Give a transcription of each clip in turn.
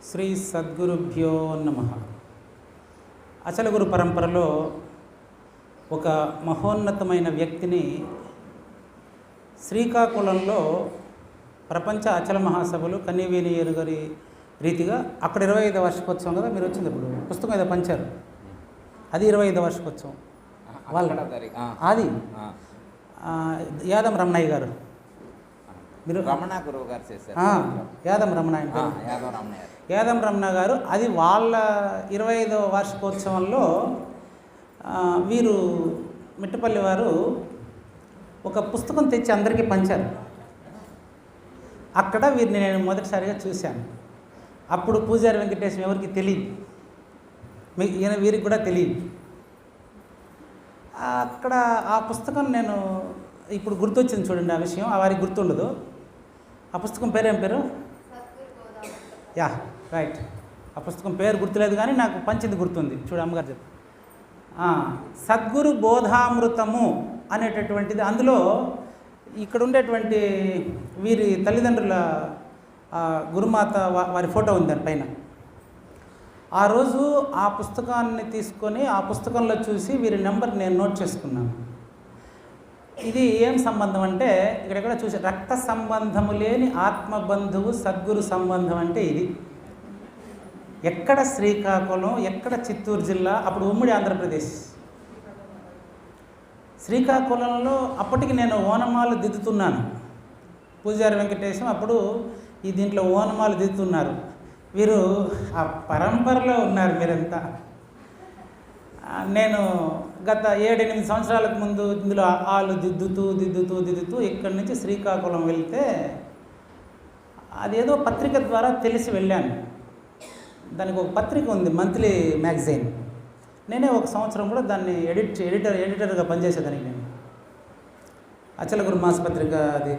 శ్రీ సద్గురుభ్యో నమః. అచల గురు పరంపరలో ఒక మహోన్నతమైన వ్యక్తిని శ్రీకాకుళంలో ప్రపంచ అచల మహాసభలు కన్యవేణియరు గారి రీతిగా అక్కడ 25వ వార్షికోత్సవం కదా, మీరు వచ్చింది ఇప్పుడు పుస్తకం ఏదో పంచారు, అది 25వ వార్షికోత్సవం వాళ్ళ అది యాదం రమణయ్య గారు, మీరు రమణ గురువు గారు చేశారు. యాదం రమణ యాదం రమణ గారు, అది వాళ్ళ 25వ వార్షికోత్సవంలో వీరు మిట్టపల్లి వారు ఒక పుస్తకం తెచ్చి అందరికీ పంచారు. అక్కడ వీరిని నేను మొదటిసారిగా చూశాను. అప్పుడు పూజారి వెంకటేశం ఎవరికి తెలియదు, ఈయన వీరికి కూడా తెలియదు. అక్కడ ఆ పుస్తకం నేను ఇప్పుడు గుర్తొచ్చింది చూడండి, ఆ విషయం ఆ వారికి గుర్తుండదు. ఆ పుస్తకం పేరేం పేరు? Yeah right. ఆ పుస్తకం పేరు గుర్తులేదు కానీ నాకు పంచింది గుర్తుంది. చూడు అమ్మగారు చెప్పు, సద్గురు బోధామృతము అనేటటువంటిది. అందులో ఇక్కడ ఉండేటువంటి వీరి తల్లిదండ్రుల గురుమాత వారి ఫోటో ఉంది దాని పైన. ఆ రోజు ఆ పుస్తకాన్ని తీసుకొని ఆ పుస్తకంలో చూసి వీరి నెంబర్ నేను నోట్ చేసుకున్నాను. ఇది ఏం సంబంధం అంటే, ఇక్కడెక్కడ చూసి రక్త సంబంధము లేని ఆత్మబంధువు సద్గురు సంబంధం అంటే ఇది. ఎక్కడ శ్రీకాకుళం, ఎక్కడ చిత్తూరు జిల్లా, అప్పుడు ఉమ్మడి ఆంధ్రప్రదేశ్. శ్రీకాకుళంలో అప్పటికి నేను ఓనమాలు దిద్దుతున్నాను. పూజారి వెంకటేశం అప్పుడు ఈ దీంట్లో ఓనమాలు దిద్దుతున్నారు. వీరు ఆ పరంపరలో ఉన్నారు మీరంతా. నేను గత 7-8 సంవత్సరాలకు ముందు ఇందులో ఆలు దిద్దుతూ ఇక్కడి నుంచి శ్రీకాకుళం వెళ్తే అదేదో పత్రిక ద్వారా తెలిసి వెళ్ళాను. దానికి ఒక పత్రిక ఉంది, మంత్లీ మ్యాగజైన్. నేనే ఒక సంవత్సరం కూడా దాన్ని ఎడిటర్గా పనిచేసేదానికి. నేను అచల గురు మాసపత్రిక, అది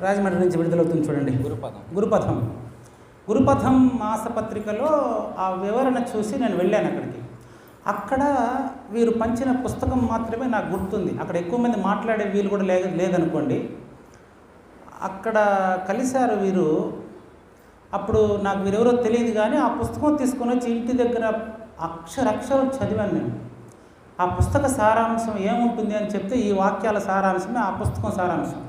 రాజమండ్రి నుంచి విడుదలవుతుంది చూడండి, గురుపథం మాసపత్రికలో ఆ వివరణ చూసి నేను వెళ్ళాను అక్కడికి. అక్కడ వీరు పంచిన పుస్తకం మాత్రమే నాకు గుర్తుంది. అక్కడ ఎక్కువ మంది మాట్లాడే వీలు కూడా లేదనుకోండి. అక్కడ కలిశారు వీరు. అప్పుడు నాకు వీరెవరో తెలియదు కానీ ఆ పుస్తకం తీసుకొని వచ్చి ఇంటి దగ్గర అక్షరం చదివాను నేను. ఆ పుస్తక సారాంశం ఏముంటుంది అని చెప్తే ఈ వాక్యాల సారాంశమే ఆ పుస్తకం సారాంశం.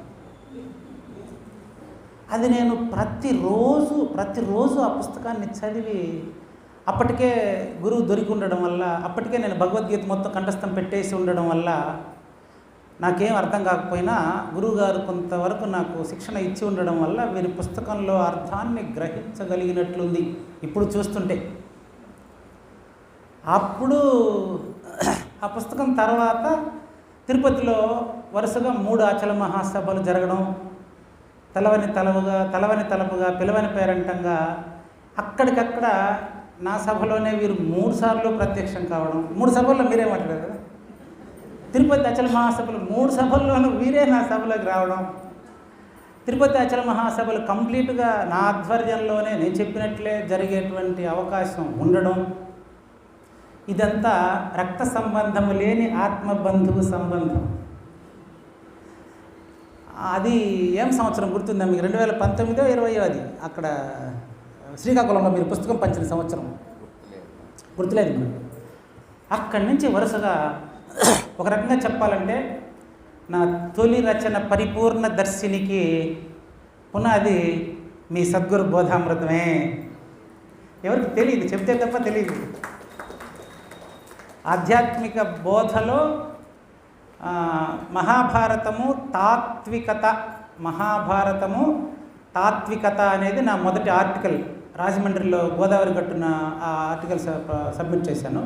అది నేను ప్రతిరోజు ఆ పుస్తకాన్ని చదివి, అప్పటికే గురువు దొరికి ఉండడం వల్ల, అప్పటికే నేను భగవద్గీత మొత్తం కంఠస్థం పెట్టేసి ఉండడం వల్ల నాకేం అర్థం కాకపోయినా గురువుగారు కొంతవరకు నాకు శిక్షణ ఇచ్చి ఉండడం వల్ల వీరి పుస్తకంలో అర్థాన్ని గ్రహించగలిగినట్లుంది ఇప్పుడు చూస్తుంటే. అప్పుడు ఆ పుస్తకం తర్వాత తిరుపతిలో వరుసగా 3 అచల మహాసభలు జరగడం, తలవని తలపుగా పిలవని పేరంటంగా అక్కడికక్కడ నా సభలోనే వీరు 3 సార్లు ప్రత్యక్షం కావడం. 3 సభల్లో మీరే మాట్లాడారు కదా, తిరుపతి అచల మహాసభలు 3 సభల్లోనూ వీరే నా సభలోకి రావడం. తిరుపతి అచల మహాసభలు కంప్లీట్గా నా ఆధ్వర్యంలోనే నేను చెప్పినట్లే జరిగేటువంటి అవకాశం ఉండడం. ఇదంతా రక్త సంబంధము లేని ఆత్మబంధువు సంబంధం. అది ఏం సంవత్సరం గుర్తుందా మీకు? 2019-20 అది అక్కడ శ్రీకాకుళంలో మీరు పుస్తకం పంచిన సంవత్సరం గుర్తులేదు మీకు? అక్కడి నుంచి వరుసగా ఒక రకంగా చెప్పాలంటే నా తొలి రచన పరిపూర్ణ దర్శినికి పునాది మీ సద్గురు బోధామృతమే. ఎవరికి తెలియదు, చెప్తే తప్ప తెలియదు. ఆధ్యాత్మిక బోధలో మహాభారతము తాత్వికత అనేది నా మొదటి ఆర్టికల్. రాజమండ్రిలో గోదావరి గట్టున ఆ ఆర్టికల్ సబ్మిట్ చేశాను.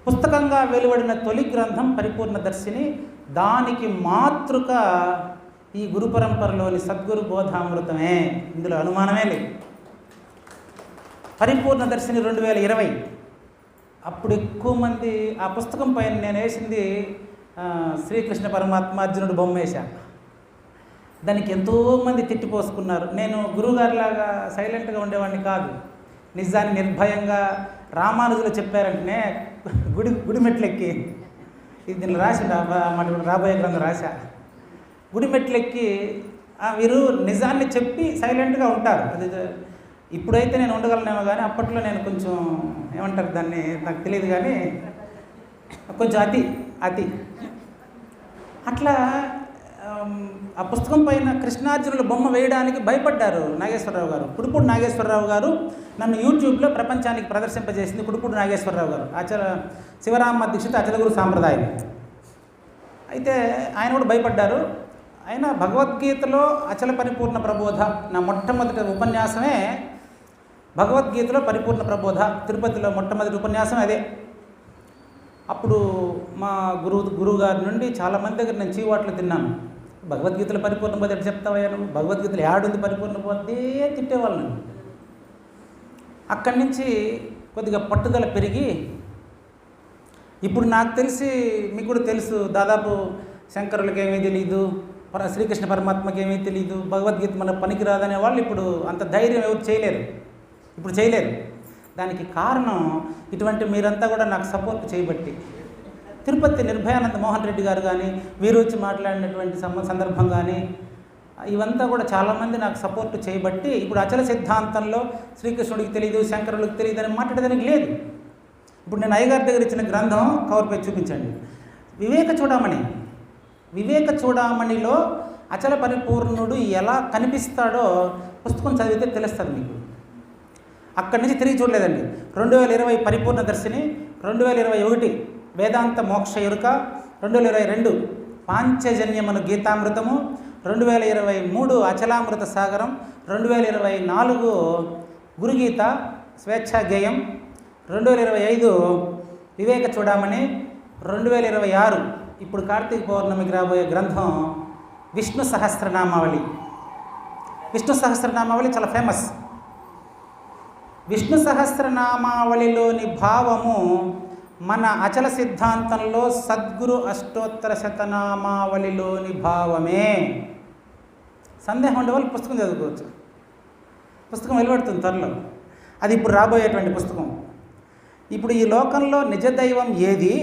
పుస్తకంగా వెలువడిన తొలి గ్రంథం పరిపూర్ణ దర్శిని. దానికి మాతృక ఈ గురు పరంపరలోని సద్గురు బోధామృతమే, ఇందులో అనుమానమే లేదు. పరిపూర్ణ దర్శిని 2020. అప్పుడు ఎక్కువ మంది ఆ పుస్తకం పైన నేను వేసింది శ్రీకృష్ణ పరమాత్మ అర్జునుడు బొమ్మ వేశాను. దానికి ఎంతోమంది తిట్టిపోసుకున్నారు. నేను గురువుగారిలాగా సైలెంట్గా ఉండేవాడిని కాదు. నిజాన్ని నిర్భయంగా రామానుజులు చెప్పారంటేనే గుడి మెట్లెక్కి, ఇది దీన్ని రాసి రాబోయే గ్రంథం రాశా, గుడి మెట్లెక్కి వీరు నిజాన్ని చెప్పి సైలెంట్గా ఉంటారు. అది ఇప్పుడైతే నేను ఉండగలనేమో కానీ అప్పట్లో నేను కొంచెం ఏమంటారు దాన్ని నాకు తెలియదు కానీ కొంచెం అతి అట్లా ఆ పుస్తకం పైన కృష్ణార్జునుల బొమ్మ వేయడానికి భయపడ్డారు నాగేశ్వరరావు గారు. కుడుపూడి నాగేశ్వరరావు గారు నన్ను యూట్యూబ్లో ప్రపంచానికి ప్రదర్శింపజేసింది కుడుపూడి నాగేశ్వరరావు గారు, శివరామ దీక్షిత్ అచలగురు సాంప్రదాయం. అయితే ఆయన కూడా భయపడ్డారు. ఆయన భగవద్గీతలో అచల పరిపూర్ణ ప్రబోధ, నా మొట్టమొదటి ఉపన్యాసమే భగవద్గీతలో పరిపూర్ణ ప్రబోధ, తిరుపతిలో మొట్టమొదటి ఉపన్యాసం అదే. అప్పుడు మా గురువు గారి నుండి చాలామంది దగ్గర నేను చీవాట్లు తిన్నాను. భగవద్గీతలో పరిపూర్ణ బోధ ఎట్లా చెప్తావయ్యా నువ్వు, భగవద్గీతలో ఏడుంది పరిపూర్ణ బోధే తిట్టేవాళ్ళు. అక్కడి నుంచి కొద్దిగా పట్టుదల పెరిగి ఇప్పుడు నాకు తెలిసి మీకు కూడా తెలుసు, దాదాపు శంకరులకు ఏమీ తెలియదు, శ్రీకృష్ణ పరమాత్మకి ఏమీ తెలియదు, భగవద్గీత మనకు పనికిరాదనే వాళ్ళు ఇప్పుడు అంత ధైర్యం ఎవరు చేయలేరు. దానికి కారణం ఇటువంటి మీరంతా కూడా నాకు సపోర్ట్ చేయబట్టి. తిరుపతి నిర్భయానంద మోహన్ రెడ్డి గారు కానీ, వీరు వచ్చి మాట్లాడినటువంటి సందర్భం కానీ, ఇవంతా కూడా చాలామంది నాకు సపోర్ట్ చేయబట్టి ఇప్పుడు అచల సిద్ధాంతంలో శ్రీకృష్ణుడికి తెలియదు, శంకరుడికి తెలియదు అని మాట్లాడేదానికి లేదు. ఇప్పుడు నేను అయ్యగారి దగ్గర ఇచ్చిన గ్రంథం కవర్పై చూపించండి, వివేక చూడామణిలో అచల పరిపూర్ణుడు ఎలా కనిపిస్తాడో పుస్తకం చదివితే తెలుస్తుంది మీకు. అక్కడి నుంచి తిరిగి చూడలేదండి. 2020 పరిపూర్ణ దర్శిని, 2021 వేదాంత మోక్ష ఎరుక, 2022 పాంచజన్యమును గీతామృతము, 2023 అచలామృత సాగరం, 2024 గురుగీత స్వేచ్ఛా గేయం, 2025 వివేక చూడామణి, 2026 ఇప్పుడు కార్తీక పౌర్ణమికి రాబోయే గ్రంథం విష్ణు సహస్రనామావళి. విష్ణు సహస్రనామావళి చాలా ఫేమస్. విష్ణు సహస్రనామావళిలోని భావము మన అచల సిద్ధాంతంలో సద్గురు అష్టోత్తర శతనామావళిలోని భావమే. సందేహం ఉండే వాళ్ళు పుస్తకం చదువుకోవచ్చు, పుస్తకం వెలువడుతుంది త్వరలో. అది ఇప్పుడు రాబోయేటువంటి పుస్తకం. ఇప్పుడు ఈ లోకంలో నిజ దైవం ఏది,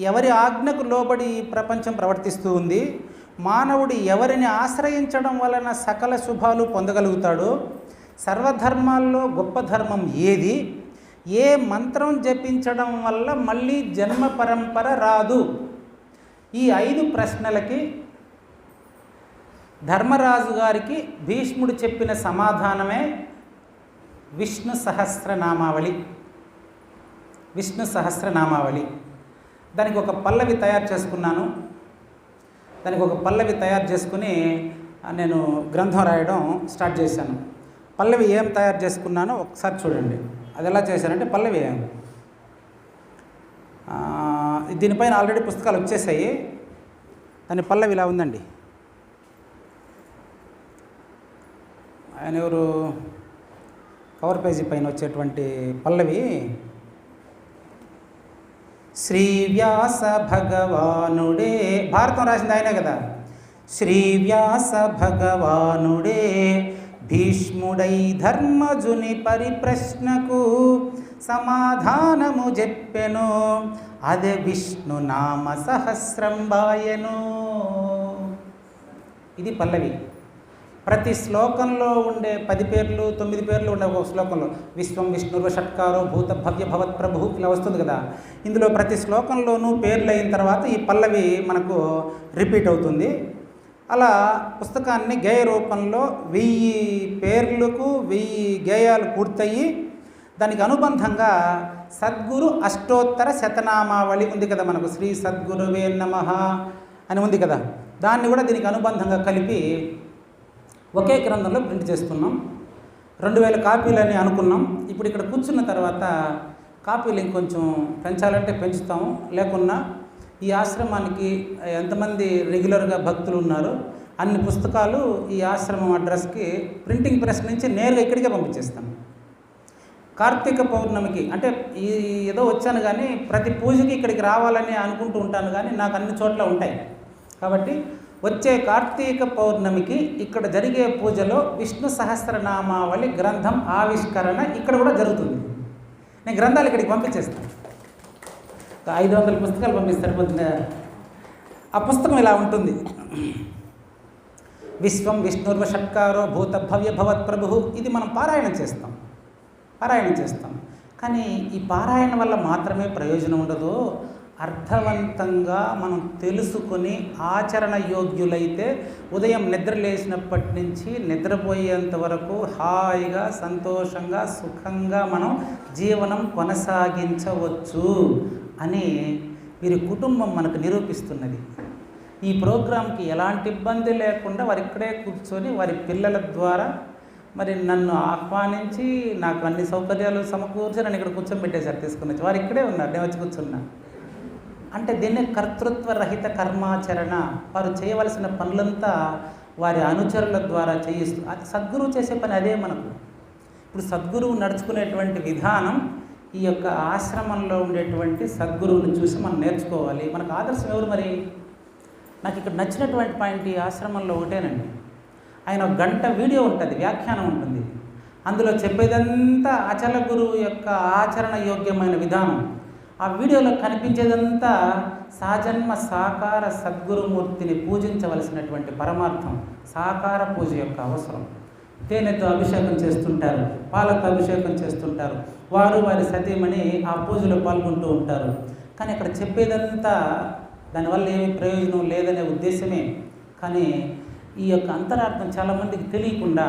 ఎవరి ఆజ్ఞకు లోబడి ఈ ప్రపంచం ప్రవర్తిస్తూ ఉంది, మానవుడు ఎవరిని ఆశ్రయించడం వలన సకల శుభాలు పొందగలుగుతాడు, సర్వధర్మాల్లో గొప్ప ధర్మం ఏది, ఏ మంత్రం జపించడం వల్ల మళ్ళీ జన్మ పరంపర రాదు, ఈ 5 ప్రశ్నలకి ధర్మరాజు గారికి భీష్ముడు చెప్పిన సమాధానమే విష్ణు సహస్రనామావళి. విష్ణు సహస్రనామావళి దానికి ఒక పల్లవి తయారు చేసుకున్నాను. దానికి ఒక పల్లవి తయారు చేసుకుని నేను గ్రంథం రాయడం స్టార్ట్ చేశాను. పల్లవి ఏం తయారు చేసుకున్నానో ఒకసారి చూడండి. అది ఎలా చేశానంటే పల్లవి దీనిపైన ఆల్రెడీ పుస్తకాలు వచ్చేసాయి. దాని పల్లవి ఇలా ఉందండి. ఆయన ఎవరు, కవర్ పేజీ పైన వచ్చేటువంటి పల్లవి శ్రీవ్యాస భగవానుడే, భారతం రాసింది ఆయనే కదా. శ్రీవ్యాస భగవానుడే భీష్ముడై ధర్మజుని పరిప్రశ్నకు సమాధానము చెప్పెను, అదే విష్ణు నామ సహస్రంబాయను. ఇది పల్లవి. ప్రతి శ్లోకంలో ఉండే 10 పేర్లు 9 పేర్లు ఉండే ఒక శ్లోకంలో విశ్వం విష్ణుర్వ షట్కారో భూత భవ్య భవత్ ప్రభు ఇలా వస్తుంది కదా. ఇందులో ప్రతి శ్లోకంలోనూ పేర్లు అయిన తర్వాత ఈ పల్లవి మనకు రిపీట్ అవుతుంది. అలా పుస్తకాన్ని గేయ రూపంలో 1000 పేర్లకు 1000 గేయాలు పూర్తయి దానికి అనుబంధంగా సద్గురు అష్టోత్తర శతనామావళి ఉంది కదా మనకు, శ్రీ సద్గురువే నమః అని ఉంది కదా, దాన్ని కూడా దీనికి అనుబంధంగా కలిపి ఒకే గ్రంథంలో ప్రింట్ చేస్తున్నాం. 2000 కాపీలని అనుకున్నాం. ఇప్పుడు ఇక్కడ కూర్చున్న తర్వాత కాపీలు ఇంకొంచెం పెంచాలంటే పెంచుతాము, లేకున్నా ఈ ఆశ్రమానికి ఎంతమంది రెగ్యులర్గా భక్తులు ఉన్నారు అన్ని పుస్తకాలు ఈ ఆశ్రమం అడ్రస్కి ప్రింటింగ్ ప్రెస్ నుంచి నేరుగా ఇక్కడికే పంపించేస్తాం. కార్తీక పౌర్ణమికి అంటే ఏదో వచ్చాను కానీ ప్రతి పూజకి ఇక్కడికి రావాలని అనుకుంటూ ఉంటాను కానీ నాకు అన్ని చోట్ల ఉంటాయి కాబట్టి వచ్చే కార్తీక పౌర్ణమికి ఇక్కడ జరిగే పూజలో విష్ణు సహస్రనామావళి గ్రంథం ఆవిష్కరణ ఇక్కడ కూడా జరుగుతుంది. నేను గ్రంథాలు ఇక్కడికి పంపించేస్తాను. 500 పుస్తకాలు పంపిస్తారు పొద్దున. ఆ పుస్తకం ఇలా ఉంటుంది. విశ్వం విష్ణుర్వ షట్కారో భూత భవ్య భవత్ ప్రభు. ఇది మనం పారాయణం చేస్తాం. పారాయణం చేస్తాం. కానీ ఈ పారాయణ వల్ల మాత్రమే ప్రయోజనం ఉండదు. అర్థవంతంగా మనం తెలుసుకొని ఆచరణ యోగ్యులైతే ఉదయం నిద్ర లేచినప్పటి నుంచి నిద్రపోయేంత వరకు హాయిగా సంతోషంగా సుఖంగా మనం జీవనం కొనసాగించవచ్చు అని వీరి కుటుంబం మనకు నిరూపిస్తున్నది. ఈ ప్రోగ్రాంకి ఎలాంటి ఇబ్బంది లేకుండా వారు ఇక్కడే కూర్చొని వారి పిల్లల ద్వారా మరి నన్ను ఆహ్వానించి నాకు అన్ని సౌకర్యాలు సమకూర్చి నన్ను ఇక్కడ కూర్చోబెట్టేశారు, తీసుకుని వచ్చి వారు ఇక్కడే ఉన్నారు, నేను వచ్చి కూర్చున్నా. అంటే దీన్ని కర్తృత్వ రహిత కర్మాచరణ. వారు చేయవలసిన పనులంతా వారి అనుచరుల ద్వారా చేయిస్తూ, అది సద్గురువు చేసే పని అదే మనకు. ఇప్పుడు సద్గురువు నడుచుకునేటువంటి విధానం ఈ యొక్క ఆశ్రమంలో ఉండేటువంటి సద్గురువుని చూసి మనం నేర్చుకోవాలి. మనకు ఆదర్శం ఎవరు? మరి నాకు ఇక్కడ నచ్చినటువంటి పాయింట్ ఈ ఆశ్రమంలో ఒకటేనండి, ఆయన ఒక గంట వీడియో ఉంటుంది, వ్యాఖ్యానం ఉంటుంది, అందులో చెప్పేదంతా అచల గురువు యొక్క ఆచరణ యోగ్యమైన విధానం. ఆ వీడియోలో కనిపించేదంతా సాజన్మ సాకార సద్గురుమూర్తిని పూజించవలసినటువంటి పరమార్థం, సాకార పూజ యొక్క అవసరం. తేనెతో అభిషేకం చేస్తుంటారు, పాలతో అభిషేకం చేస్తుంటారు, వారు వారి సతీమణి ఆ పూజలో పాల్గొంటూ ఉంటారు. కానీ అక్కడ చెప్పేదంతా దానివల్ల ఏమీ ప్రయోజనం లేదనే ఉద్దేశమే. కానీ ఈ యొక్క అంతరార్థం చాలామందికి తెలియకుండా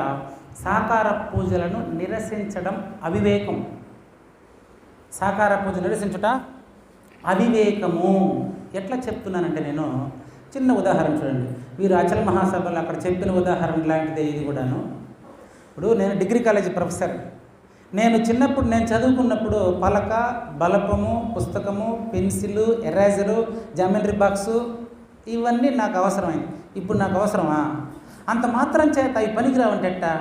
సాకార పూజలను నిరసించడం అవివేకం. సాకార పూజ నిరసించుట అవివేకము. ఎట్లా చెప్తున్నానంటే, నేను చిన్న ఉదాహరణ చూడండి. వీరు అచల మహాసభలో అక్కడ చెప్పిన ఉదాహరణ లాంటిదే ఇది కూడాను. ఇప్పుడు నేను డిగ్రీ కాలేజీ ప్రొఫెసర్. నేను చిన్నప్పుడు నేను చదువుకున్నప్పుడు పలక, బలపము, పుస్తకము, పెన్సిలు, ఎరేజరు, జామెట్రీ బాక్సు ఇవన్నీ నాకు అవసరమైంది. ఇప్పుడు నాకు అవసరమా? అంత మాత్రం చేత ఈ పనికి రావంటే ఎట్టా?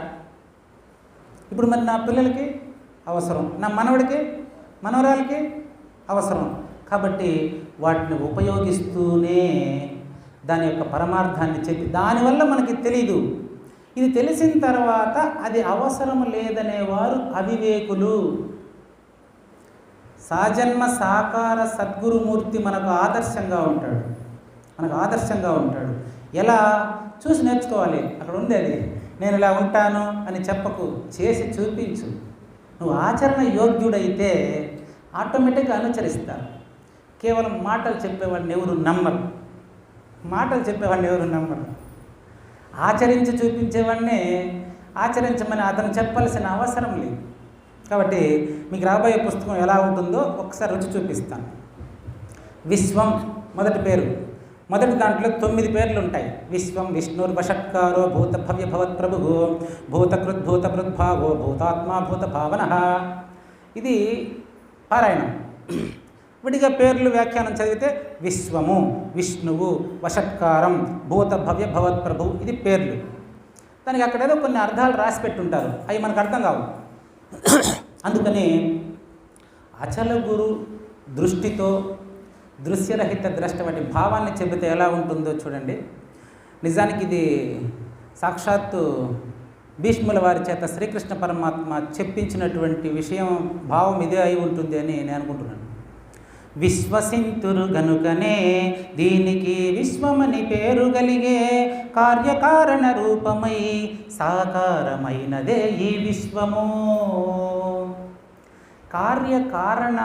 ఇప్పుడు మరి నా పిల్లలకి అవసరం, నా మనవడికి మనవరాలకి అవసరం. కాబట్టి వాటిని ఉపయోగిస్తూనే దాని యొక్క పరమార్థాన్ని చెప్పి, దానివల్ల మనకి తెలీదు. ఇది తెలిసిన తర్వాత అది అవసరం లేదనేవారు అవివేకులు. సాజన్మ సాకార సద్గురుమూర్తి మనకు ఆదర్శంగా ఉంటాడు, మనకు ఆదర్శంగా ఉంటాడు. ఎలా చూసి నేర్చుకోవాలి. అక్కడ ఉంది అది, నేను ఇలా ఉంటాను అని చెప్పకు, చేసి చూపించు. నువ్వు ఆచరణ యోగ్యుడైతే ఆటోమేటిక్గా అనుసరిస్తారు. కేవలం మాటలు చెప్పేవాడిని ఎవరు నమ్మరు, మాటలు చెప్పేవాడిని ఎవరు నమ్మరు. ఆచరించి చూపించేవాడిని ఆచరించమని అతను చెప్పాల్సిన అవసరం లేదు. కాబట్టి మీకు రాబోయే పుస్తకం ఎలా ఉంటుందో ఒకసారి రుచి చూపిస్తాను. విశ్వం మొదటి పేరు, మొదటి దాంట్లో 9 పేర్లు ఉంటాయి. విశ్వం విష్ణుర్వషట్కారో భూత భవ్య భవత్ ప్రభు భూతకృద్భూత భృద్భావో భూతాత్మా భూత భావన. ఇది పారాయణం. విడిగా పేర్లు వ్యాఖ్యానం చదివితే విశ్వము, విష్ణువు, వషట్కారం, భూత భవ్య భవత్ ప్రభు, ఇది పేర్లు. దానికి అక్కడేదో కొన్ని అర్థాలు రాసి పెట్టుంటారు, అవి మనకు అర్థం కావు. అందుకని అచల గురు దృష్టితో దృశ్యరహిత ద్రష్ట వంటి భావాన్ని చెబితే ఎలా ఉంటుందో చూడండి. నిజానికి ఇది సాక్షాత్తు భీష్ముల వారి చేత శ్రీకృష్ణ పరమాత్మ చెప్పించినటువంటి విషయం, భావం ఇదే అయి ఉంటుంది అని నేను అనుకుంటున్నాను. విశ్వసింతురు గనుకనే దీనికి విశ్వమని పేరు కలిగే, కార్యకారణ రూపమై సాకారమైనదే ఈ విశ్వము. కార్యకారణ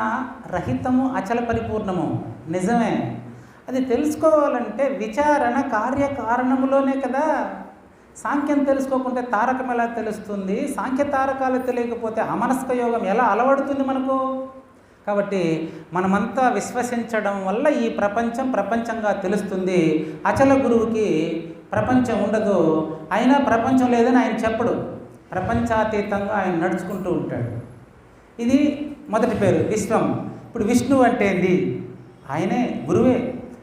రహితము అచల పరిపూర్ణము, నిజమే. అది తెలుసుకోవాలంటే విచారణ కార్యకారణములోనే కదా. సాంఖ్యం తెలుసుకోకుంటే తారకం ఎలా తెలుస్తుంది? సాంఖ్య తారకాలు తెలియకపోతే అమనస్క యోగం ఎలా అలవడుతుంది మనకు? కాబట్టి మనమంతా విశ్వసించడం వల్ల ఈ ప్రపంచం ప్రపంచంగా తెలుస్తుంది. అచల గురువుకి ప్రపంచం ఉండదు, అయినా ప్రపంచం లేదని ఆయన చెప్పడు. ప్రపంచాతీతంగా ఆయన నడుచుకుంటూ ఉంటాడు. ఇది మొదటి పేరు విశ్వం. ఇప్పుడు విష్ణువు అంటే ఏంది? ఆయనే గురువే.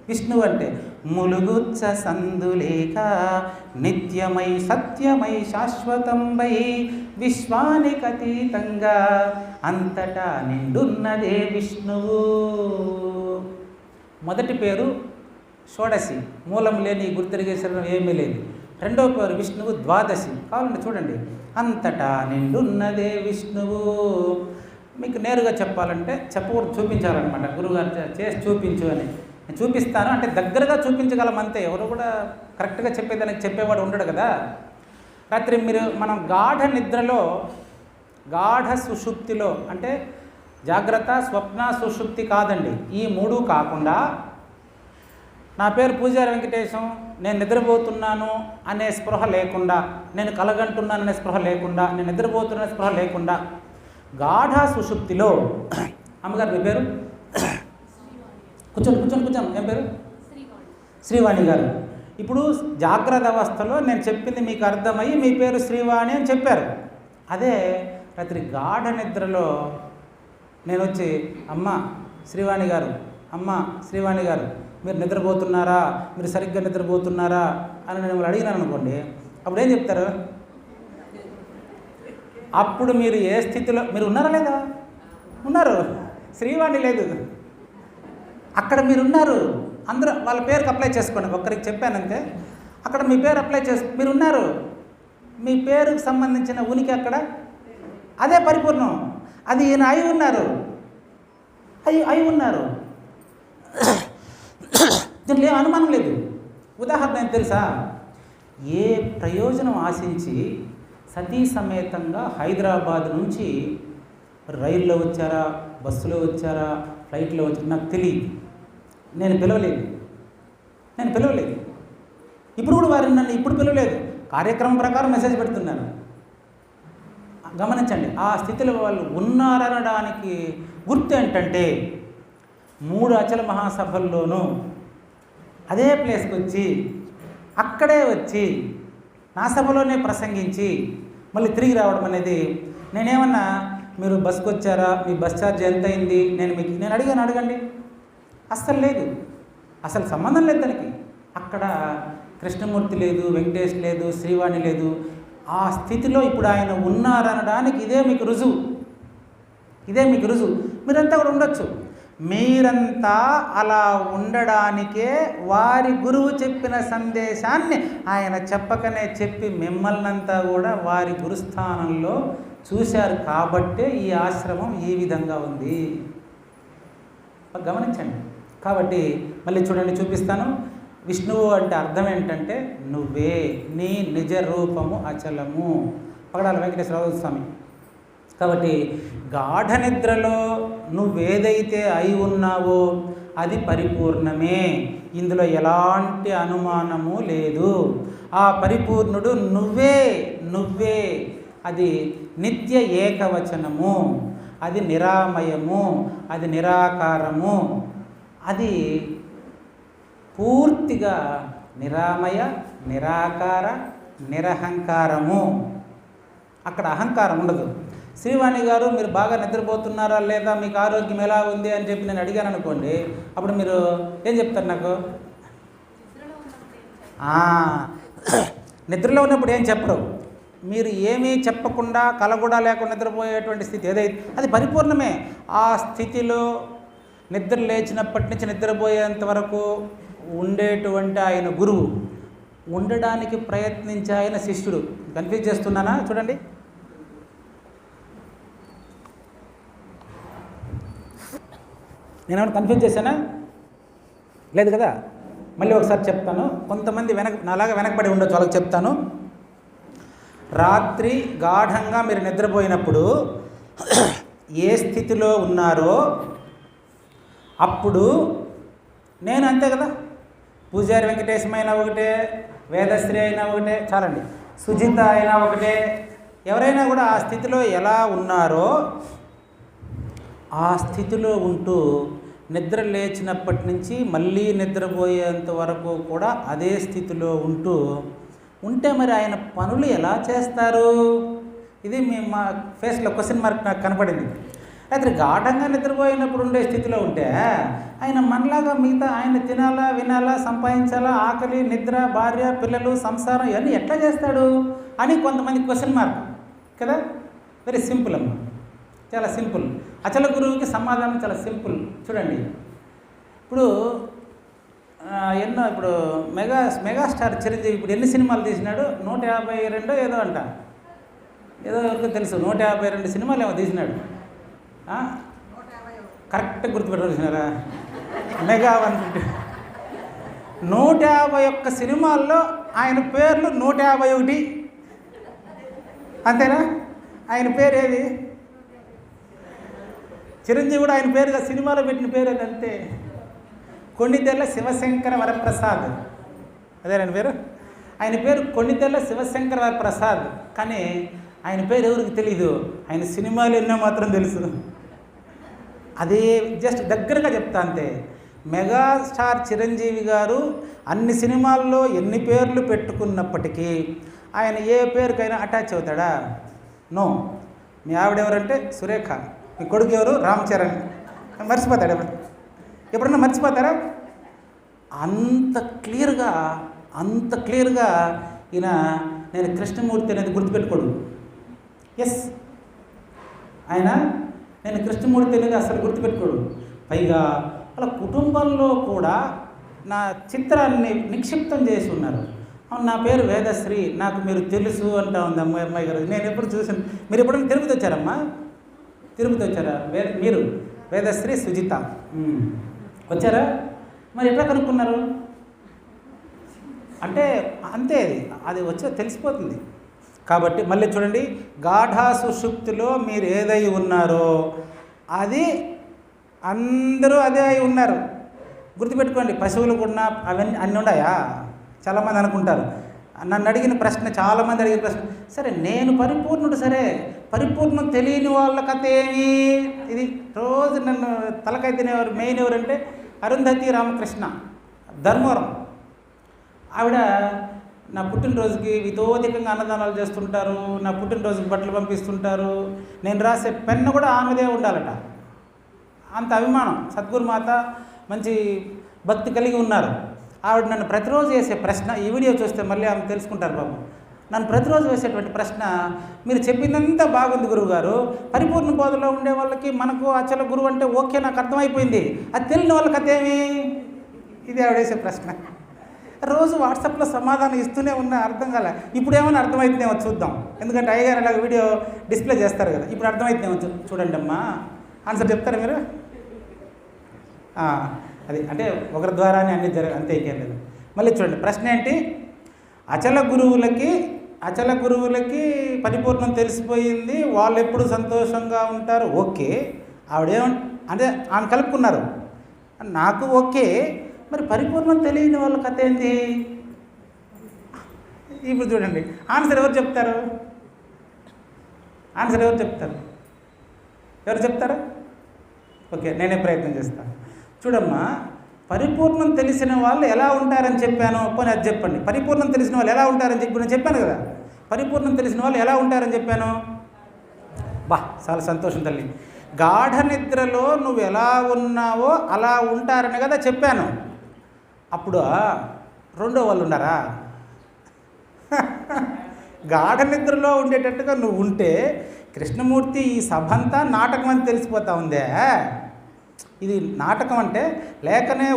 విష్ణువు అంటే ములుగుచ్చ సందులేక నిత్యమై సత్యమై శాశ్వతంబై విశ్వానికి అతీతంగా అంతటా నిండున్నదే విష్ణువు. మొదటి పేరు షోడశి, మూలం లేని గుర్తిరిగేశ్వరం ఏమీ లేదు. రెండవ పేరు విష్ణువు ద్వాదశి, కావాలంటే చూడండి. అంతటా నిండున్నదే విష్ణువు. మీకు నేరుగా చెప్పాలంటే చెప్పకూడదు, చూపించాలన్నమాట. గురువుగారు చేసి చూపించు అని. నేను చూపిస్తాను అంటే దగ్గరగా చూపించగలం అంతే. ఎవరు కూడా కరెక్ట్గా చెప్పేదానికి చెప్పేవాడు ఉండడు కదా. రాత్రి మనం గాఢ నిద్రలో గాఢ సుషుప్తిలో, అంటే జాగ్రత్త, స్వప్న, సుషుప్తి కాదండి, ఈ మూడు కాకుండా నా పేరు పూజారి వెంకటేశం, నేను నిద్రపోతున్నాను అనే స్పృహ లేకుండా, నేను కలగంటున్నాను అనే స్పృహ లేకుండా, నేను నిద్రపోతున్న స్పృహ లేకుండా గాఢ సుషుప్తిలో. అమ్మగారు మీ పేరు? కూర్చోండి. ఏం పేరు? శ్రీవాణి గారు. ఇప్పుడు జాగ్రత్త అవస్థలో నేను చెప్పింది మీకు అర్థమయ్యి మీ పేరు శ్రీవాణి అని చెప్పారు. అదే రాత్రి గాఢ నిద్రలో నేను వచ్చి అమ్మ శ్రీవాణి గారు, అమ్మ శ్రీవాణి గారు, మీరు నిద్రపోతున్నారా, మీరు సరిగ్గా నిద్రపోతున్నారా అని నేను మిమ్మల్ని అడిగినాను అనుకోండి, అప్పుడు ఏం చెప్తారు? అప్పుడు మీరు ఏ స్థితిలో మీరు ఉన్నారా లేదా? ఉన్నారు. శ్రీవాణి లేదు, అక్కడ మీరు ఉన్నారు. అందరూ వాళ్ళ పేరుకి అప్లై చేసుకోండి. ఒక్కరికి చెప్పానంతే, అక్కడ మీ పేరు అప్లై మీరు ఉన్నారు. మీ పేరుకు సంబంధించిన ఉనికి అక్కడ అదే పరిపూర్ణం. అది ఈయన అయి ఉన్నారు. దీంట్లో ఏం అనుమానం లేదు. ఉదాహరణ ఏం తెలుసా? ఏ ప్రయోజనం ఆశించి సతీ సమేతంగా హైదరాబాద్ నుంచి రైల్లో వచ్చారా, బస్సులో వచ్చారా, ఫ్లైట్లో వచ్చారా నాకు తెలియదు. నేను పిలవలేదు. ఇప్పుడు కూడా వారిని నన్ను ఇప్పుడు పిలవలేదు. కార్యక్రమం ప్రకారం మెసేజ్ పెడుతున్నారు. గమనించండి, ఆ స్థితిలో వాళ్ళు ఉన్నారనడానికి గుర్తు ఏంటంటే 3 అచల మహాసభల్లోనూ అదే ప్లేస్కి వచ్చి అక్కడే వచ్చి నా సభలోనే ప్రసంగించి మళ్ళీ తిరిగి రావడం అనేది. నేనేమన్నా మీరు బస్కి వచ్చారా, మీ బస్ ఛార్జ్ ఎంత అయింది నేను అడగండి. అస్సలు లేదు, అసలు సంబంధం లేదు దానికి. అక్కడ కృష్ణమూర్తి లేదు, వెంకటేష్ లేదు, శ్రీవాణి లేదు. ఆ స్థితిలో ఇప్పుడు ఆయన ఉన్నారనడానికి ఇదే మీకు రుజువు. మీరంతా కూడా ఉండొచ్చు. మీరంతా అలా ఉండడానికే వారి గురువు చెప్పిన సందేశాన్ని ఆయన చెప్పకనే చెప్పి మిమ్మల్నంతా కూడా వారి గురుస్థానంలో చూశారు కాబట్టే ఈ ఆశ్రమం ఈ విధంగా ఉంది. గమనించండి. కాబట్టి మళ్ళీ చూడండి, చూపిస్తాను. విష్ణువు అంటే అర్థం ఏంటంటే నువ్వే, నీ నిజ రూపము అచలము. పగడాల వెంకటేశ్వర స్వామి. కాబట్టి గాఢ నిద్రలో నువ్వేదైతే అయి ఉన్నావో అది పరిపూర్ణమే, ఇందులో ఎలాంటి అనుమానము లేదు. ఆ పరిపూర్ణుడు నువ్వే. అది నిత్య ఏకవచనము, అది నిరామయము, అది నిరాకారము, అది పూర్తిగా నిరామయ, నిరాకార, నిరహంకారము. అక్కడ అహంకారం ఉండదు. శ్రీవాణి గారు, మీరు బాగా నిద్రపోతున్నారా లేదా, మీకు ఆరోగ్యం ఎలా ఉంది అని చెప్పి నేను అడిగాను అనుకోండి, అప్పుడు మీరు ఏం చెప్తారు నాకు? నిద్రలో ఉన్నప్పుడు ఏం చెప్పరు. మీరు ఏమీ చెప్పకుండా కల కూడా లేకుండా నిద్రపోయేటువంటి స్థితి ఏదైతే అది పరిపూర్ణమే. ఆ స్థితిలో నిద్ర లేచినప్పటి నుంచి నిద్రపోయేంత వరకు ఉండేటువంటి ఆయన గురువు, ఉండడానికి ప్రయత్నించే ఆయన శిష్యుడు. కన్ఫ్యూజ్ చేస్తున్నానా? చూడండి, నేనేమైనా కన్ఫ్యూజ్ చేశానా? లేదు కదా. మళ్ళీ ఒకసారి చెప్తాను. కొంతమంది నాలాగా వెనకబడి ఉండొచ్చు, వాళ్ళకి చెప్తాను. రాత్రి గాఢంగా మీరు నిద్రపోయినప్పుడు ఏ స్థితిలో ఉన్నారో అప్పుడు నేను అంతే కదా, పూజారి వెంకటేశమైనా ఒకటే, వేదశ్రీ అయినా ఒకటే, చాలండి, సుజిత అయినా ఒకటే, ఎవరైనా కూడా ఆ స్థితిలో ఎలా ఉన్నారో ఆ స్థితిలో ఉంటూ నిద్ర లేచినప్పటి నుంచి మళ్ళీ నిద్రపోయేంత వరకు కూడా అదే స్థితిలో ఉంటే మరి ఆయన పనులు ఎలా చేస్తారు? ఇది మా ఫేస్లో క్వశ్చన్ మార్క్ నాకు కనపడింది. అయితే గాఢంగా నిద్రపోయినప్పుడు ఉండే స్థితిలో ఉంటే ఆయన మనలాగా మిగతా ఆయన తినాలా, వినాలా, సంపాదించాలా, ఆకలి, నిద్ర, భార్య, పిల్లలు, సంసారం ఇవన్నీ ఎట్లా చేస్తాడు అని కొంతమంది క్వశ్చన్ మార్క్ కదా. వెరీ సింపుల్ అమ్మ, చాలా సింపుల్. అచల గురువుకి సమాధానం చాలా సింపుల్. చూడండి, ఇప్పుడు ఇప్పుడు మెగాస్టార్ చిరంజీవి ఇప్పుడు ఎన్ని సినిమాలు తీసినాడు? 152 ఏదో అంట, ఏదో ఎవరికో తెలుసు. 152 సినిమాలు ఏమో తీసినాడు. కరెక్ట్గా గుర్తుపెట్టుకున్నారా? మెగా 150. 151 సినిమాల్లో ఆయన పేర్లు 151. అంతేనా? ఆయన పేరేది? చిరంజీవి కూడా ఆయన పేరుగా సినిమాలో పెట్టిన పేరు అది అంతే. కొణిదెల శివశంకర వరప్రసాద్, అదేనండి పేరు. ఆయన పేరు కొణిదెల శివశంకర వరప్రసాద్. కానీ ఆయన పేరు ఎవరికి తెలీదు, ఆయన సినిమాలు ఎన్నో మాత్రం తెలుసు. అదే జస్ట్ దగ్గరగా చెప్తా అంతే. మెగాస్టార్ చిరంజీవి గారు అన్ని సినిమాల్లో ఎన్ని పేర్లు పెట్టుకున్నప్పటికీ ఆయన ఏ పేరుకైనా అటాచ్ అవుతాడా? నో. మీ ఆవిడెవరంటే సురేఖ, మీ కొడుకు ఎవరు? రామ్ చరణ్. మర్చిపోతాడు ఎవరు? ఎప్పుడన్నా మర్చిపోతారా? అంత క్లియర్గా ఈయన నేను కృష్ణమూర్తి అనేది గుర్తుపెట్టుకోడు. ఎస్, ఆయన నేను కృష్ణమూర్తి అనేది అసలు గుర్తుపెట్టుకోడు. పైగా వాళ్ళ కుటుంబంలో కూడా నా చిత్రాన్ని నిక్షిప్తం చేసి ఉన్నారు. నా పేరు వేదశ్రీ, నాకు మీరు తెలుసు అంటా ఉంది అమ్మాయి గారు. నేను ఎప్పుడు చూసాను. మీరు ఎప్పుడైనా తిరుపతి వచ్చారమ్మా? తిరుపతి వచ్చారా? మీరు వేదశ్రీ సుజిత వచ్చారా? మరి ఎట్లా కనుక్కున్నారు? అంటే అంతే, అది వచ్చే తెలిసిపోతుంది. కాబట్టి మళ్ళీ చూడండి, గాఢ సుషుప్తిలో మీరు ఏదై ఉన్నారో అది అందరూ అదే అయి ఉన్నారు. గుర్తుపెట్టుకోండి. పశువులు కూడా అవన్నీ అన్నీ ఉన్నాయా? చాలామంది అనుకుంటారు. నన్ను అడిగిన ప్రశ్న, చాలామంది అడిగిన ప్రశ్న, సరే నేను పరిపూర్ణుడు, సరే పరిపూర్ణం తెలియని వాళ్ళ కథ ఏమి? ఇది రోజు నన్ను తలకాయ తినేవారు మెయిన్ ఎవరంటే అరుంధతి రామకృష్ణ, ధర్మవరం. ఆవిడ నా పుట్టినరోజుకి వితోధికంగా అన్నదానాలు చేస్తుంటారు, నా పుట్టినరోజుకి బట్టలు పంపిస్తుంటారు. నేను రాసే పెన్ను కూడా ఆమెదే ఉండాలట, అంత అభిమానం. సద్గురుమాత మంచి భక్తి కలిగి ఉన్నారు. ఆవిడ నన్ను ప్రతిరోజు వేసే ప్రశ్న, ఈ వీడియో చూస్తే మళ్ళీ ఆమె తెలుసుకుంటారు బాబు. నన్ను ప్రతిరోజు వేసేటువంటి ప్రశ్న, మీరు చెప్పిందంతా బాగుంది గురువుగారు, పరిపూర్ణ బోధలో ఉండే వాళ్ళకి మనకు అచల గురువు అంటే ఓకే, నాకు అర్థమైపోయింది, అది తెలియని వాళ్ళకి అదేమి? ఇది ఆవిడ వేసే ప్రశ్న. రోజు వాట్సాప్లో సమాధానం ఇస్తూనే ఉన్నా, అర్థం కాలే. ఇప్పుడు ఏమైనా అర్థమవుతుందేమో చూద్దాం, ఎందుకంటే అయ్యగారు అలాగ వీడియో డిస్ప్లే చేస్తారు కదా. ఇప్పుడు అర్థమవుతుందేమో చూడండి అమ్మా. ఆన్సర్ చెప్తారా మీరు? అది అంటే ఒకరి ద్వారానే అన్ని అంతే, ఇంకేం లేదు. మళ్ళీ చూడండి, ప్రశ్న ఏంటి? అచల గురువులకి పరిపూర్ణం తెలిసిపోయింది, వాళ్ళు ఎప్పుడు సంతోషంగా ఉంటారు, ఓకే. అంటే ఆమె కలుపుకున్నారు, నాకు ఓకే. మరి పరిపూర్ణం తెలియని వాళ్ళ కథ ఏంటి? ఇప్పుడు చూడండి, ఆన్సర్ ఎవరు చెప్తారు? ఎవరు చెప్తారు? ఓకే, నేనే ప్రయత్నం చేస్తాను. చూడమ్మా, పరిపూర్ణం తెలిసిన వాళ్ళు ఎలా ఉంటారని చెప్పాను, పోనీ అది చెప్పండి. పరిపూర్ణం తెలిసిన వాళ్ళు ఎలా ఉంటారని చెప్పి నేను చెప్పాను కదా. పరిపూర్ణం తెలిసిన వాళ్ళు ఎలా ఉంటారని చెప్పాను. చాలా సంతోషం తల్లి. గాఢ నిద్రలో నువ్వు ఎలా ఉన్నావో అలా ఉంటారని కదా చెప్పాను. అప్పుడు రెండో వాళ్ళు ఉన్నారా? గాఢ నిద్రలో ఉండేటట్టుగా నువ్వు ఉంటే కృష్ణమూర్తి ఈ సభంతా నాటకం అని తెలిసిపోతా ఉందే. ఇది నాటకం అంటే లేకనే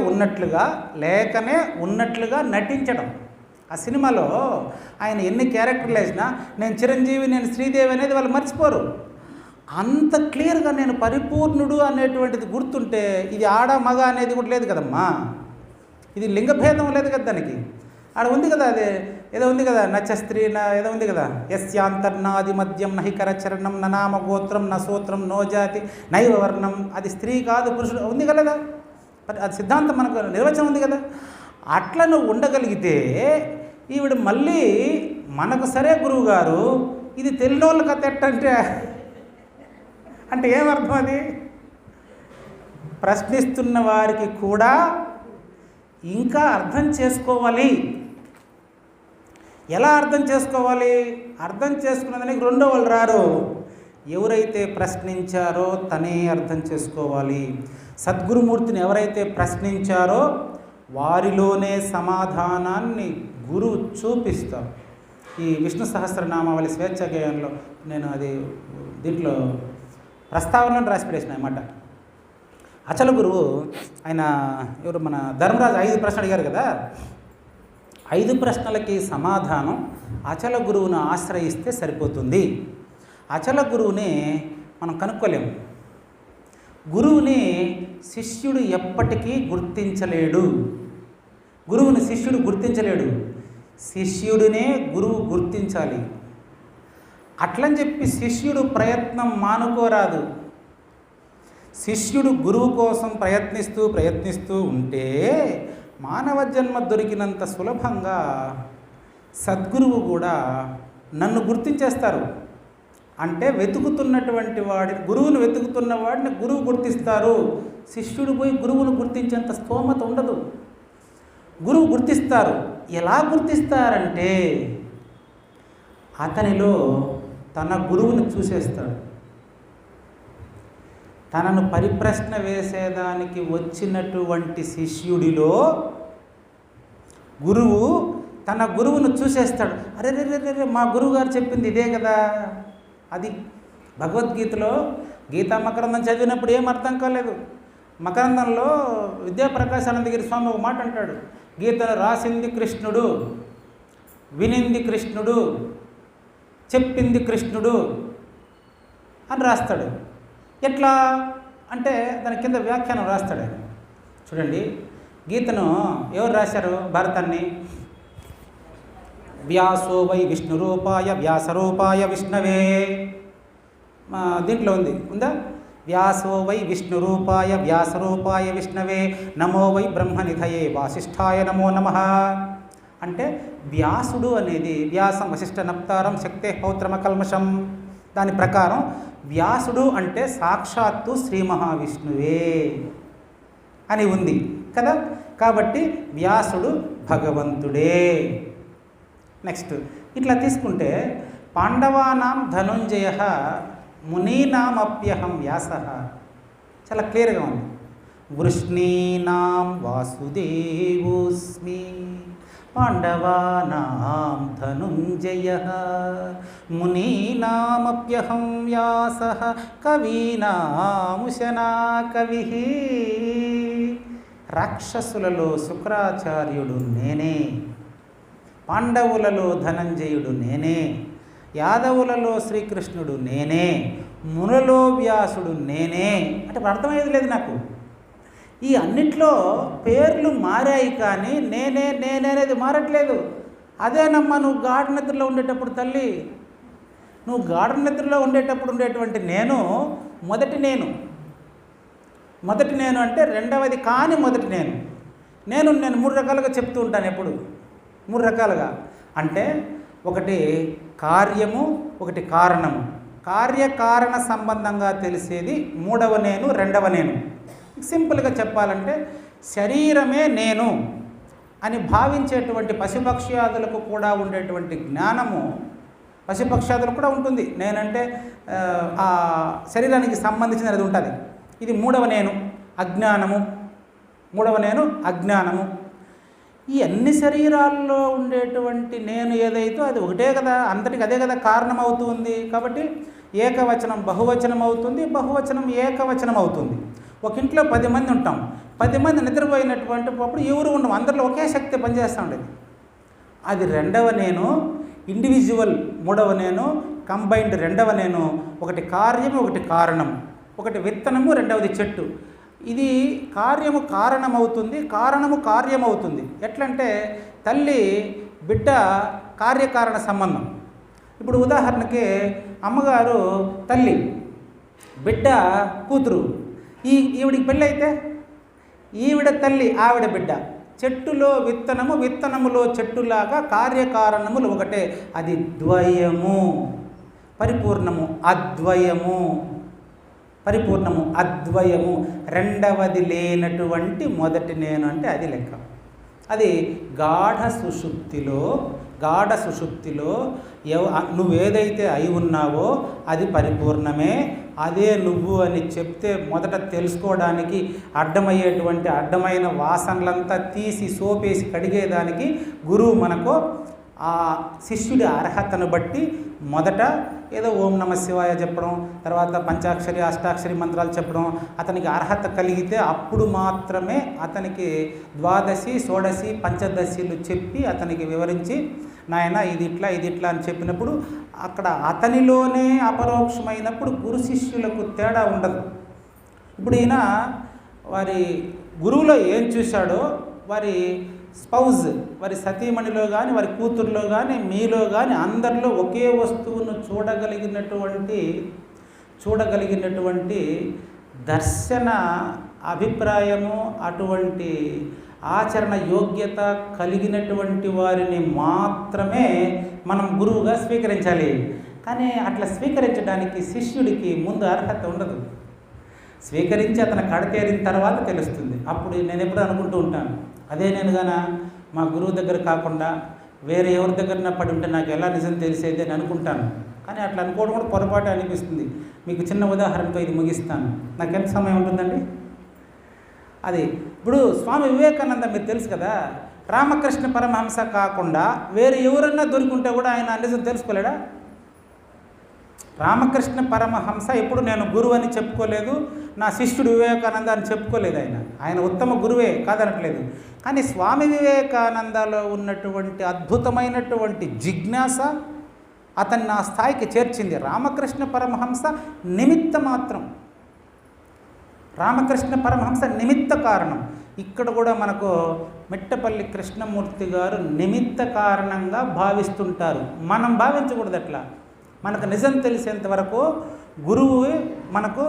ఉన్నట్లుగా నటించడం. ఆ సినిమాలో ఆయన ఎన్ని క్యారెక్టర్లు వేసినా నేను చిరంజీవి, నేను శ్రీదేవి అనేది వాళ్ళు మర్చిపోరు. అంత క్లియర్గా నేను పరిపూర్ణుడు అనేటువంటిది గుర్తుంటే ఇది ఆడ మగ అనేది కూడా లేదు కదమ్మా. ఇది లింగభేదం లేదు కదా దానికి. ఆడ ఉంది కదా, అదే ఏదో ఉంది కదా, నచ్చ స్త్రీ ఏదో ఉంది కదా, యస్యాంతర్నాది మద్యం నహికర చరణం ననామ గోత్రం న సూత్రం నో జాతి నైవ వర్ణం. అది స్త్రీ కాదు పురుషుడు ఉంది కదా, అది సిద్ధాంతం మనకు నిర్వచనం ఉంది కదా. అట్లా నువ్వు ఉండగలిగితే ఈవిడ మళ్ళీ మనకు సరే గురువు గారు ఇది తెలియని వాళ్ళకి అత్తట్టంటే అంటే ఏమర్థం? అది ప్రశ్నిస్తున్న వారికి కూడా ఇంకా అర్థం చేసుకోవాలి. ఎలా అర్థం చేసుకోవాలి? అర్థం చేసుకున్నదానికి రెండో వాళ్ళు రారు. ఎవరైతే ప్రశ్నించారో తనే అర్థం చేసుకోవాలి. సద్గురుమూర్తిని ఎవరైతే ప్రశ్నించారో వారిలోనే సమాధానాన్ని గురువు చూపిస్తారు. ఈ విష్ణు సహస్రనామావళి స్వేచ్ఛాగేయంలో నేను అది దీంట్లో ప్రస్తావనను రాసిపెట్టేసిన అన్నమాట. అచల గురువు ఆయన ఎవరు, మన ధర్మరాజు 5 ప్రశ్నలు అడిగారు కదా. 5 ప్రశ్నలకి సమాధానం అచల గురువును ఆశ్రయిస్తే సరిపోతుంది. అచల గురువుని మనం కనుక్కోలేము. గురువుని శిష్యుడు ఎప్పటికీ గుర్తించలేడు. గురువుని శిష్యుడు గుర్తించలేడు. శిష్యుడినే గురువు గుర్తించాలి. అట్లని చెప్పి శిష్యుడు ప్రయత్నం మానుకోరాదు. శిష్యుడు గురువు కోసం ప్రయత్నిస్తూ ఉంటే మానవ జన్మ దొరికినంత సులభంగా సద్గురువు కూడా నన్ను గుర్తించేస్తారు. అంటే వెతుకుతున్నటువంటి గురువును వెతుకుతున్న వాడిని గురువు గుర్తిస్తారు. శిష్యుడు పోయి గురువును గుర్తించేంత స్తోమత ఉండదు. గురువు గుర్తిస్తారు. ఎలా గుర్తిస్తారంటే అతనిలో తన గురువును చూసేస్తాడు. తనను పరిప్రశ్న వేసేదానికి వచ్చినటువంటి శిష్యుడిలో గురువు తన గురువును చూసేస్తాడు. అరే రే రే మా గురువు గారు చెప్పింది ఇదే కదా. అది భగవద్గీతలో గీతా మకరందం చదివినప్పుడు ఏం అర్థం కాలేదు. మకరందంలో విద్యాప్రకాశానందగిరి స్వామి ఒక మాట అంటాడు, గీతను రాసింది కృష్ణుడు, వినింది కృష్ణుడు, చెప్పింది కృష్ణుడు అని రాస్తాడు. ఎట్లా అంటే దాని కింద వ్యాఖ్యానం రాస్తాడు ఆయన. చూడండి, గీతను ఎవరు రాశారు? భారతాన్ని వ్యాసో వై విష్ణురూపాయ వ్యాసరూపాయ విష్ణవే. దీంట్లో ఉందా? వ్యాసో వై విష్ణురూపాయ వ్యాసరూపాయ విష్ణవే నమో వై బ్రహ్మనిధయే వాసిష్ఠాయ నమో నమః. అంటే వ్యాసుడు అనేది వ్యాసం వశిష్ఠ నప్తారం శక్తే పౌత్రమకల్మషం. దాని ప్రకారం వ్యాసుడు అంటే సాక్షాత్తు శ్రీ మహావిష్ణువే అని ఉంది కదా. కాబట్టి వ్యాసుడు భగవంతుడే. నెక్స్ట్ ఇట్లా తీసుకుంటే పాండవానాం ధనుంజయ మునీనామప్యహం వ్యాస. చాలా క్లియర్గా ఉంది. వృష్ణీనాం వాసుదేవోస్మి పాండవానాం ధనుంజయ మునీనామప్యహం వ్యాస కవీనాముశనా కవి. రాక్షసులలో శుక్రాచార్యుడు నేనే, పాండవులలో ధనంజయుడు నేనే, యాదవులలో శ్రీకృష్ణుడు నేనే, మునులలో వ్యాసుడు నేనే. అంటే అర్థమయ్యేది లేదు నాకు. ఈ అన్నిట్లో పేర్లు మారాయి కానీ నేనే అనేది మారట్లేదు. అదేనమ్మా నువ్వు గాఢ నిద్రలో ఉండేటప్పుడు తల్లి, నువ్వు గాఢ నిద్రలో ఉండేటప్పుడు ఉండేటువంటి నేను మొదటి నేను అంటే రెండవది కాని మొదటి నేను మూడు రకాలుగా చెప్తూ ఉంటాను ఎప్పుడు. మూడు రకాలుగా అంటే ఒకటి కార్యము, ఒకటి కారణము. కార్యకారణ సంబంధంగా తెలిసేది మూడవ నేను, రెండవ నేను. సింపుల్గా చెప్పాలంటే శరీరమే నేను అని భావించేటువంటి పశుపక్ష్యాదులకు కూడా ఉండేటువంటి జ్ఞానము పశుపక్ష్యాదులకు కూడా ఉంటుంది. నేనంటే ఆ శరీరానికి సంబంధించినది ఉంటుంది. ఇది మూడవ నేను, అజ్ఞానము. మూడవ నేను అజ్ఞానము. ఈ అన్ని శరీరాల్లో ఉండేటువంటి నేను ఏదైతే అది ఒకటే కదా, అంతటికి అదే కదా కారణం అవుతుంది. కాబట్టి ఏకవచనం బహువచనం అవుతుంది, బహువచనం ఏకవచనం అవుతుంది. ఒక ఇంట్లో 10 మంది ఉంటాం, 10 మంది నిద్రపోయినటువంటి అప్పుడు ఎవరు ఉండవు, అందరిలో ఒకే శక్తి పనిచేస్తూ ఉండేది. అది రెండవ నేను, ఇండివిజువల్ మూడవ నేను, కంబైన్డ్ రెండవ నేను. ఒకటి కార్యము, ఒకటి కారణం. ఒకటి విత్తనము, రెండవది చెట్టు. ఇది కార్యము కారణమవుతుంది, కారణము కార్యమవుతుంది. ఎట్లంటే తల్లి బిడ్డ కార్యకారణ సంబంధం. ఇప్పుడు ఉదాహరణకి అమ్మగారు తల్లి, బిడ్డ కూతురు. ఈవిడికి పెళ్ళి అయితే ఈవిడ తల్లి, ఆవిడ బిడ్డ. చెట్టులో విత్తనము, విత్తనములో చెట్టులాగా కార్యకారణములు ఒకటే. అది ద్వయము, పరిపూర్ణము అద్వయము. పరిపూర్ణము అద్వయము. రెండవది లేనటువంటి మొదటి నేను అంటే అది లెక్క. అది గాఢ సుషుప్తిలో నువ్వేదైతే అయి ఉన్నావో అది పరిపూర్ణమే, అదే నువ్వు అని చెప్తే మొదట తెలుసుకోవడానికి అడ్డమైన వాసనలంతా తీసి సోపేసి కడిగేదానికి గురువు మనకు ఆ శిష్యుడి అర్హతను బట్టి మొదట ఏదో ఓం నమ శివాయ చెప్పడం, తర్వాత పంచాక్షరి అష్టాక్షరి మంత్రాలు చెప్పడం, అతనికి అర్హత కలిగితే అప్పుడు మాత్రమే అతనికి ద్వాదశి షోడశి పంచదశిలు చెప్పి అతనికి వివరించి నాయన ఇది ఇట్లా అని చెప్పినప్పుడు అక్కడ అతనిలోనే అపరోక్షమైనప్పుడు గురు శిష్యులకు తేడా ఉండదు. ఇప్పుడు ఈయన వారి గురువులో ఏం చూశాడో వారి స్పౌజ్, వారి సతీమణిలో కానీ వారి కూతుర్లో కానీ మీలో కానీ అందరిలో ఒకే వస్తువును చూడగలిగినటువంటి దర్శన అభిప్రాయము, అటువంటి ఆచరణ యోగ్యత కలిగినటువంటి వారిని మాత్రమే మనం గురువుగా స్వీకరించాలి. కానీ అట్లా స్వీకరించడానికి శిష్యుడికి ముందు అర్హత ఉండదు. స్వీకరించి అతను కడతేరిన తర్వాత తెలుస్తుంది. అప్పుడు నేను ఎప్పుడు అనుకుంటూ ఉంటాను, అదే నేను గానా మా గురువు దగ్గర కాకుండా వేరే ఎవరి దగ్గర పడి ఉంటే నాకు ఎలా నిజం తెలిసేది అని అనుకుంటాను. కానీ అట్లా అనుకోవడం కూడా పొరపాటు అనిపిస్తుంది. మీకు చిన్న ఉదాహరణతో ఇది ముగిస్తాను. నాకు ఎంత సమయం ఉంటుందండి? అది ఇప్పుడు స్వామి వివేకానంద మీరు తెలుసు కదా, రామకృష్ణ పరమహంస కాకుండా వేరే ఎవరన్నా దొరికింటే కూడా ఆయన నిజం తెలుసుకోలేడా? రామకృష్ణ పరమహంస ఎప్పుడు నేను గురువు అని చెప్పుకోలేదు, నా శిష్యుడు వివేకానంద అని చెప్పుకోలేదు. ఆయన ఉత్తమ గురువే కాదనట్లేదు. కానీ స్వామి వివేకానందలో ఉన్నటువంటి అద్భుతమైనటువంటి జిజ్ఞాస అతన్ని ఆ స్థాయికి చేర్చింది. రామకృష్ణ పరమహంస నిమిత్త మాత్రం, రామకృష్ణ పరమహంస నిమిత్త కారణం. ఇక్కడ కూడా మనకు మిట్టపల్లి కృష్ణమూర్తి గారు నిమిత్త కారణంగా భావిస్తుంటారు. మనం భావించకూడదు. అట్లా మనకు నిజం తెలిసేంత వరకు గురువు మనకు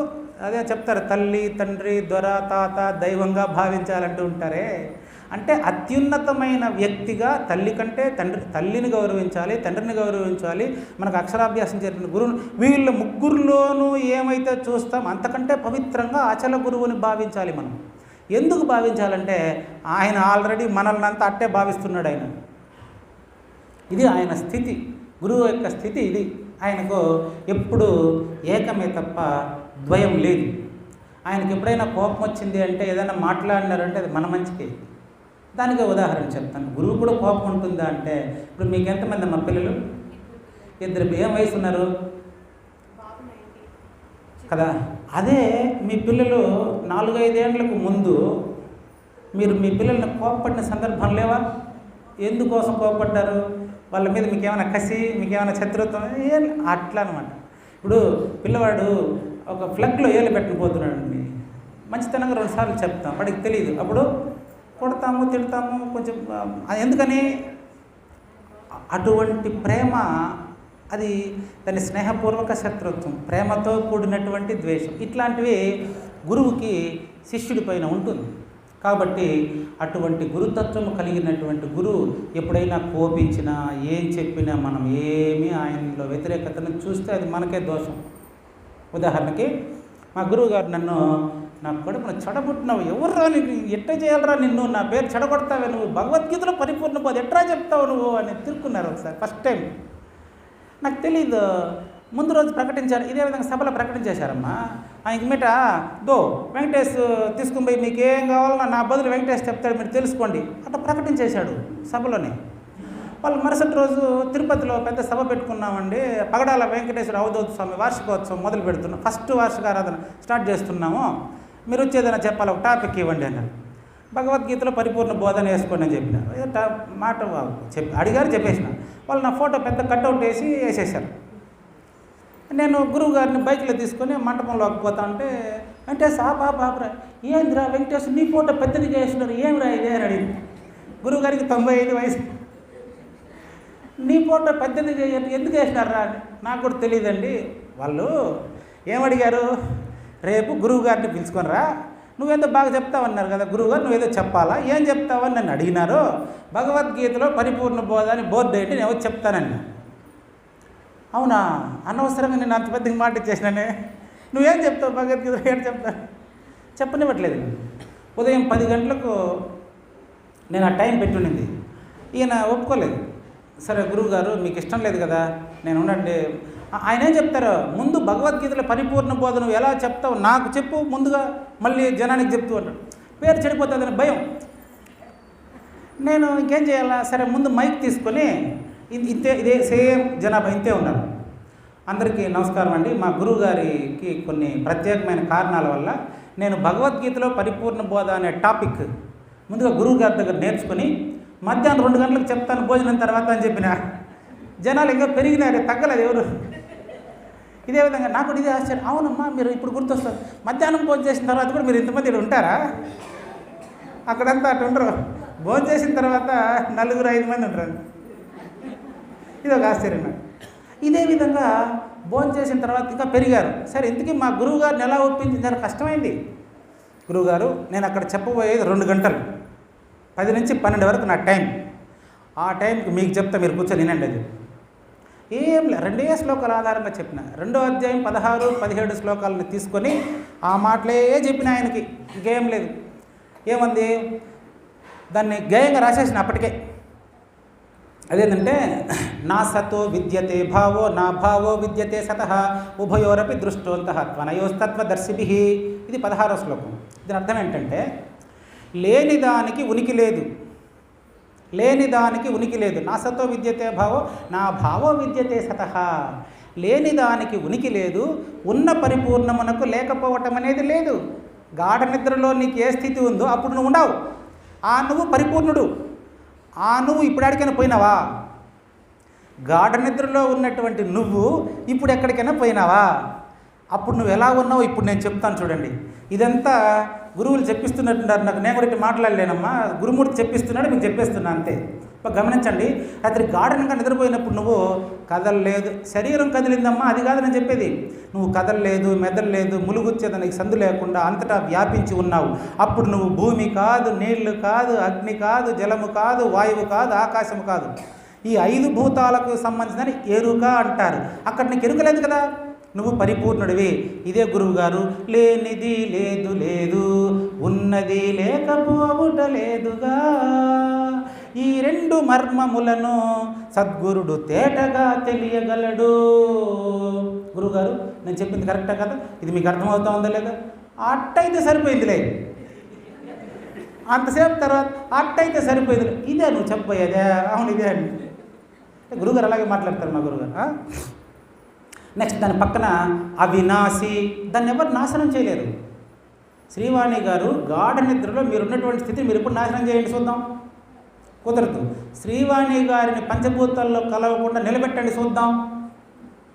అదే చెప్తారు, తల్లి తండ్రి దొర తాత దైవంగా భావించాలంటూ ఉంటారే. అంటే అత్యున్నతమైన వ్యక్తిగా తల్లి కంటే తల్లిని గౌరవించాలి, తండ్రిని గౌరవించాలి. మనకు అక్షరాభ్యాసం చేసిన గురువును వీళ్ళ ముగ్గురులోనూ ఏమైతే చూస్తాం అంతకంటే పవిత్రంగా అచల గురువుని భావించాలి. మనం ఎందుకు భావించాలంటే ఆయన ఆల్రెడీ మనల్ని అంతా అట్టే భావిస్తున్నాడు. ఇది ఆయన స్థితి, గురువు యొక్క స్థితి ఇది. ఆయనకు ఎప్పుడు ఏకమే తప్ప ద్వయం లేదు. ఆయనకి ఎప్పుడైనా కోపం వచ్చింది అంటే ఏదైనా మాట్లాడినారంటే అది మన మంచికే. దానికి ఉదాహరణ చెప్తాను. గురువు కూడా కోపం ఉంటుందా అంటే, ఇప్పుడు మీకు ఎంతమంది అమ్మ పిల్లలు? 2. ఏం వయసు ఉన్నారు కదా? అదే మీ పిల్లలు 4-5 ఏళ్లకు ముందు మీరు మీ పిల్లల్ని కోపపడిన సందర్భం లేవా? ఎందుకోసం కోపపడ్డారు? వాళ్ళ మీద మీకు ఏమైనా కసి, మీకు ఏమైనా శత్రుత్వం? అట్లా అనమాట. ఇప్పుడు పిల్లవాడు ఒక ఫ్లగ్లో ఏళ్ళు పెట్టిపోతున్నాడండి, మంచితనంగా 2 సార్లు చెప్తాం, వాడికి తెలియదు. అప్పుడు కొడతాము, తిడతాము కొంచెం. ఎందుకని? అటువంటి ప్రేమ అది దాని స్నేహపూర్వక శత్రుత్వం, ప్రేమతో కూడినటువంటి ద్వేషం. ఇట్లాంటివి గురువుకి శిష్యుడి పైన ఉంటుంది. కాబట్టి అటువంటి గురుతత్వము కలిగినటువంటి గురువు ఎప్పుడైనా కోపించినా ఏం చెప్పినా మనం ఏమీ ఆయనలో వ్యతిరేకతను చూస్తే అది మనకే దోషం. ఉదాహరణకి మా గురువు గారు నాకు కడుపున చెడగొట్టినావు, ఎవర్రా నీకు ఎట్లా చేయాలరా, నిన్ను నా పేరు చెడగొడతావే, నువ్వు భగవద్గీతలో పరిపూర్ణ పోదు ఎట్లా చెప్తావు నువ్వు అని తిరుక్కున్నారు. ఒకసారి ఫస్ట్ టైం నాకు తెలీదు. ముందు రోజు ప్రకటించారు, ఇదే విధంగా సభలో ప్రకటించేశారమ్మా. ఆయనకి మీట వెంకటేష్ తీసుకుని పోయి మీకు ఏం కావాలన్నా నా బదులు వెంకటేష్ చెప్తాడు, మీరు తెలుసుకోండి అట్లా ప్రకటించేశాడు సభలోనే. వాళ్ళు మరుసటి రోజు తిరుపతిలో పెద్ద సభ పెట్టుకున్నామండి, పగడాల వెంకటేశ్వర అవధూత స్వామి వార్షికోత్సవం మొదలు పెడుతున్నాం, ఫస్ట్ వార్షిక ఆరాధన స్టార్ట్ చేస్తున్నాము, మీరు వచ్చేదైనా చెప్పాలి, ఒక టాపిక్ ఇవ్వండి అన్నారు. భగవద్గీతలో పరిపూర్ణ బోధన వేసుకోండి అని చెప్పినారు. మాట అడిగారు, చెప్పేసిన. వాళ్ళు నా ఫోటో పెద్ద కట్అవుట్ వేసేసారు. నేను గురువు గారిని బైక్లో తీసుకొని మంటపంలోకి పోతా ఉంటే వెంకటేష్ బాబరా ఏందిరా వెంకటేష్ నీ ఫోటో పెద్దది చేసినారు, ఏమిరా ఇదే అని అడిగింది. గురువు గారికి 95 వయసు, నీ ఫోటో పెద్దది ఎందుకు వేసినారా అని. నాకు కూడా తెలియదండి. వాళ్ళు ఏమడిగారు, రేపు గురువు గారిని పిలుచుకొని రా, నువ్వేదో బాగా చెప్తావన్నారు కదా గురువుగారు, నువ్వేదో చెప్పాలా, ఏం చెప్తావని నన్ను అడిగినారు. భగవద్గీతలో పరిపూర్ణ బోధ అని బోర్డు ఏంటి నేను ఎవరు చెప్తానండి. అవునా, అనవసరంగా నేను అంత పెద్దగా మాట ఇచ్చేసినానే, నువ్వేం చెప్తావు భగవద్గీత ఏం చెప్తాను, చెప్పనివ్వట్లేదు. ఉదయం 10 గంటలకు నేను ఆ టైం పెట్టునింది, ఈయన ఒప్పుకోలేదు. సరే గురువుగారు మీకు ఇష్టం లేదు కదా, నేను ఉండండి. ఆయన ఏం చెప్తారు, ముందు భగవద్గీతలో పరిపూర్ణ బోధ నువ్వు ఎలా చెప్తావు నాకు చెప్పు ముందుగా, మళ్ళీ జనానికి చెప్తూ అంటాడు. పేరు చెడిపోతుందని భయం. నేను ఇంకేం చేయాలా, సరే ముందు మైక్ తీసుకొని ఇదే సేమ్ జనాభా ఇంతే ఉన్నారు. అందరికీ నమస్కారం అండి, మా గురువు గారికి కొన్ని ప్రత్యేకమైన కారణాల వల్ల నేను భగవద్గీతలో పరిపూర్ణ బోధ అనే టాపిక్ ముందుగా గురువు గారి దగ్గర నేర్చుకొని మధ్యాహ్నం 2 గంటలకు చెప్తాను భోజనం తర్వాత అని చెప్పిన. జనాలు ఇంకా పెరిగినారు, తగ్గలేదు ఎవరు. ఇదే విధంగా నాకు ఇదే ఆశ్చర్యం. అవునమ్మా మీరు ఇప్పుడు గుర్తొస్తారు, మధ్యాహ్నం భోజనం చేసిన తర్వాత కూడా మీరు ఇంతమంది ఇక్కడ ఉంటారా? అక్కడంతా అటు ఉండరు, భోజనం చేసిన తర్వాత 4-5 మంది ఉంటారు. ఇది ఒక ఆశ్చర్యం నాకు. ఇదే విధంగా భోజనం చేసిన తర్వాత ఇంకా పెరిగారు. సరే, ఇంతకీ మా గురువు గారిని ఎలా ఒప్పించారు? కష్టమైంది. గురువుగారు, నేను అక్కడ చెప్పబోయేది 2 గంటలు, 10 నుంచి 12 వరకు నా టైం. ఆ టైంకి మీకు చెప్తా, మీరు కూర్చొని వినండి. అది ఏం లే, 2 శ్లోకాల ఆధారంగా చెప్పిన. 2వ అధ్యాయం 16-17 శ్లోకాలను తీసుకొని ఆ మాటలే చెప్పిన ఆయనకి. ఇంకేం లేదు. ఏమంది, దాన్ని గేయంగా రాసేసిన అప్పటికే. అదేంటంటే, నా సతో విద్యతే భావో నా భావో విద్యతే సతః ఉభయోరపి దృష్టోంతః త్వనయోస్తత్వదర్శిభిః. ఇది 16వ శ్లోకం. దీని అర్థం ఏంటంటే, లేనిదానికి ఉనికి లేదు, లేనిదానికి ఉనికి లేదు. నా సతో విద్యతే భావో నా భావో విద్యతే సతః. లేనిదానికి ఉనికి లేదు, ఉన్న పరిపూర్ణమునకు లేకపోవటం అనేది లేదు. గాఢ నిద్రలో నీకు ఏ స్థితి ఉందో అప్పుడు నువ్వు ఉండవు. నువ్వు పరిపూర్ణుడు. నువ్వు ఇప్పుడు ఎక్కడికైనా పోయినావా? గాఢ నిద్రలో ఉన్నటువంటి నువ్వు ఇప్పుడు ఎక్కడికైనా పోయినావా? అప్పుడు నువ్వు ఎలా ఉన్నావు ఇప్పుడు నేను చెప్తాను చూడండి. ఇదంతా గురువులు చెప్పిస్తున్నట్టున్నారు నాకు. నేను కూడా మాట్లాడలేనమ్మా, గురుమూర్తి చెప్పిస్తున్నాడు, మీకు చెప్పేస్తున్నా అంతే. గమనించండి, రాత్రి గాఢంగా నిద్రపోయినప్పుడు నువ్వు కదలలేదు, శరీరం కదిలిందమ్మా, అది కాదు నేను చెప్పేది. నువ్వు కదలలేదు, మెదలలేదు, ములుగుచ్చేదానికి సందు లేకుండా అంతటా వ్యాపించి ఉన్నావు. అప్పుడు నువ్వు భూమి కాదు, నీళ్లు కాదు, అగ్ని కాదు, జలము కాదు, వాయువు కాదు, ఆకాశము కాదు. ఈ 5 భూతాలకు సంబంధించిన ఎరుక అంటారు. అక్కడ నీకు ఎరుకలేదు కదా, నువ్వు పరిపూర్ణుడివి. ఇదే గురువుగారు, లేనిది లేదు లేదు, ఉన్నది లేకపోవుట లేదుగా, ఈ 2 మర్మములను సద్గురుడు తేటగా తెలియగలడు. గురువుగారు, నేను చెప్పింది కరెక్టా కదా? ఇది మీకు అర్థమవుతా ఉందా లేదా? అట్టయితే సరిపోయిందిలే. అంతసేపు తర్వాత అట్టయితే సరిపోయింది. ఇదే నువ్వు చెప్పబోయేదే? అవును, ఇదే అండి. గురువుగారు అలాగే మాట్లాడతారు మా గురువుగారు. నెక్స్ట్ దాని పక్కన అవినాశి, దాన్ని ఎవరు నాశనం చేయలేరు. శ్రీవాణి గారు, గాఢ నిద్రలో మీరున్నటువంటి స్థితి మీరు ఎప్పుడు నాశనం చేయండి చూద్దాం. కుదరదు. శ్రీవాణి గారిని పంచభూతాల్లో కలవకుండా నిలబెట్టండి చూద్దాం.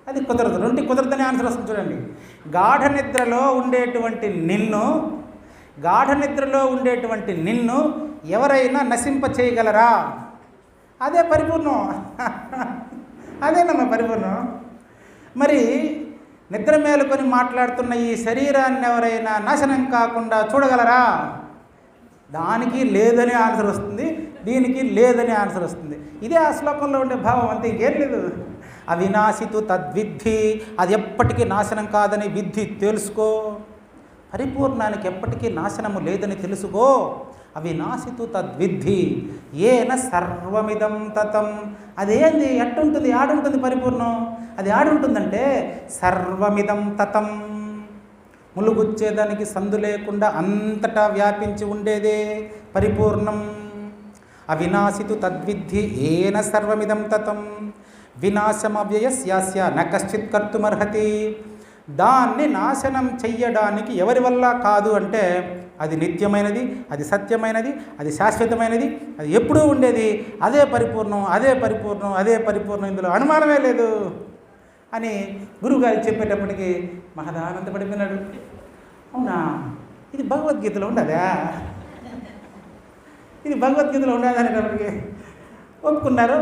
అది కుదరదు. 2 కుదరదని ఆన్సర్ వస్తుంది చూడండి. గాఢ నిద్రలో ఉండేటువంటి నిన్ను ఎవరైనా నశింప చేయగలరా? అదే పరిపూర్ణం. అదేనమ్మా పరిపూర్ణం. మరి నిద్ర మేలుకొని మాట్లాడుతున్న ఈ శరీరాన్ని ఎవరైనా నాశనం కాకుండా చూడగలరా? దానికి లేదని ఆన్సర్ వస్తుంది, దీనికి లేదని ఆన్సర్ వస్తుంది. ఇదే ఆ శ్లోకంలో ఉండే భావం, అంతే, ఇంకేం లేదు. అవినాశితు తద్విద్ధి, అది ఎప్పటికీ నాశనం కాదని విద్ధి, తెలుసుకో. పరిపూర్ణానికి ఎప్పటికీ నాశనము లేదని తెలుసుకో. అవినాశితు తద్విద్ధి ఏన సర్వమిదం తతం. అదేంది, ఎట్టుంటుంది, ఆడుంటుంది పరిపూర్ణం. అది ఆడుంటుందంటే సర్వమిదం తతం, ములుగుచ్చేదానికి సందు లేకుండా అంతటా వ్యాపించి ఉండేదే పరిపూర్ణం. అవినాశితు తద్విద్ధి ఏన సర్వమిదం తతం వినాశమవ్యయస్యాస్య న కశ్చిత్ కర్తుమర్హతి. దాన్ని నాశనం చెయ్యడానికి ఎవరి వల్ల కాదు అంటే అది నిత్యమైనది, అది సత్యమైనది, అది శాశ్వతమైనది, అది ఎప్పుడూ ఉండేది. అదే పరిపూర్ణం, అదే పరిపూర్ణం, అదే పరిపూర్ణం, ఇందులో అనుమానమే లేదు అని గురువుగారు చెప్పేటప్పటికి మహదానందపడిపోయినాడు. అవునా, ఇది భగవద్గీతలో ఉండదా? ఇది భగవద్గీతలో ఉండదు అనేటప్పటికి ఒప్పుకున్నారు.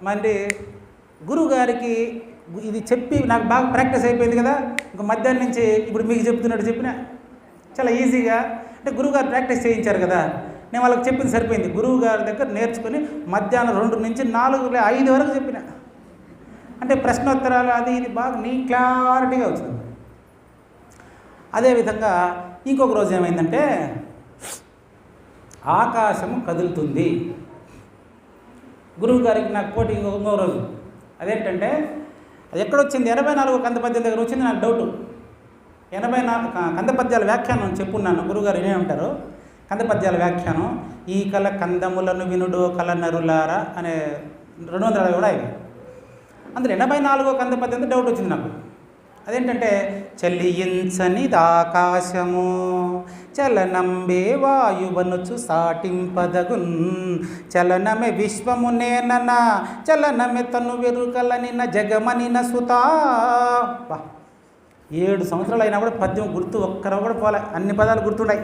మరి గురువుగారికి ఇది చెప్పి నాకు బాగా ప్రాక్టీస్ అయిపోయింది కదా, ఇంకా మధ్యాహ్నం నుంచి ఇప్పుడు మీకు చెప్తున్నట్టు చెప్పిన చాలా ఈజీగా. అంటే గురువుగారు ప్రాక్టీస్ చేయించారు కదా, నేను వాళ్ళకి చెప్పింది సరిపోయింది. గురువుగారి దగ్గర నేర్చుకుని మధ్యాహ్నం 2 నుంచి 4, 5 వరకు చెప్పిన. అంటే ప్రశ్నోత్తరాలు అది ఇది బాగా క్లారిటీగా వచ్చింది. అదేవిధంగా ఇంకొక రోజు ఏమైందంటే, ఆకాశము కదులుతుంది. గురువుగారికి నాకు పోటీ ఇంకో రోజు. అదేంటంటే, అది ఎక్కడొచ్చింది? 84 కంద పద్యాల దగ్గర వచ్చింది. నాకు డౌటు. 84 కంద పద్యాల వ్యాఖ్యానం చెప్పున్నాను. గురువుగారు వినే ఉంటారు. కంద పద్యాల వ్యాఖ్యానం, ఈ కల కందములను వినుడో కల నరులారా అనే 260 కూడా ఇవి. అందులో 84 కంద పద్యం డౌట్ వచ్చింది నాకు. అదేంటంటే, చలియించనిది ఆకాశము చలనంబే వాయువనుచు సాటింపదగున్ చలనమే విశ్వము నేనన చలనమే తను వెరుకలనిన జగమనిన సుతా. 7 సంవత్సరాలు అయినా కూడా పద్యం గుర్తు ఒక్కరో కూడా పోలే, అన్ని పదాలు గుర్తుండాయి.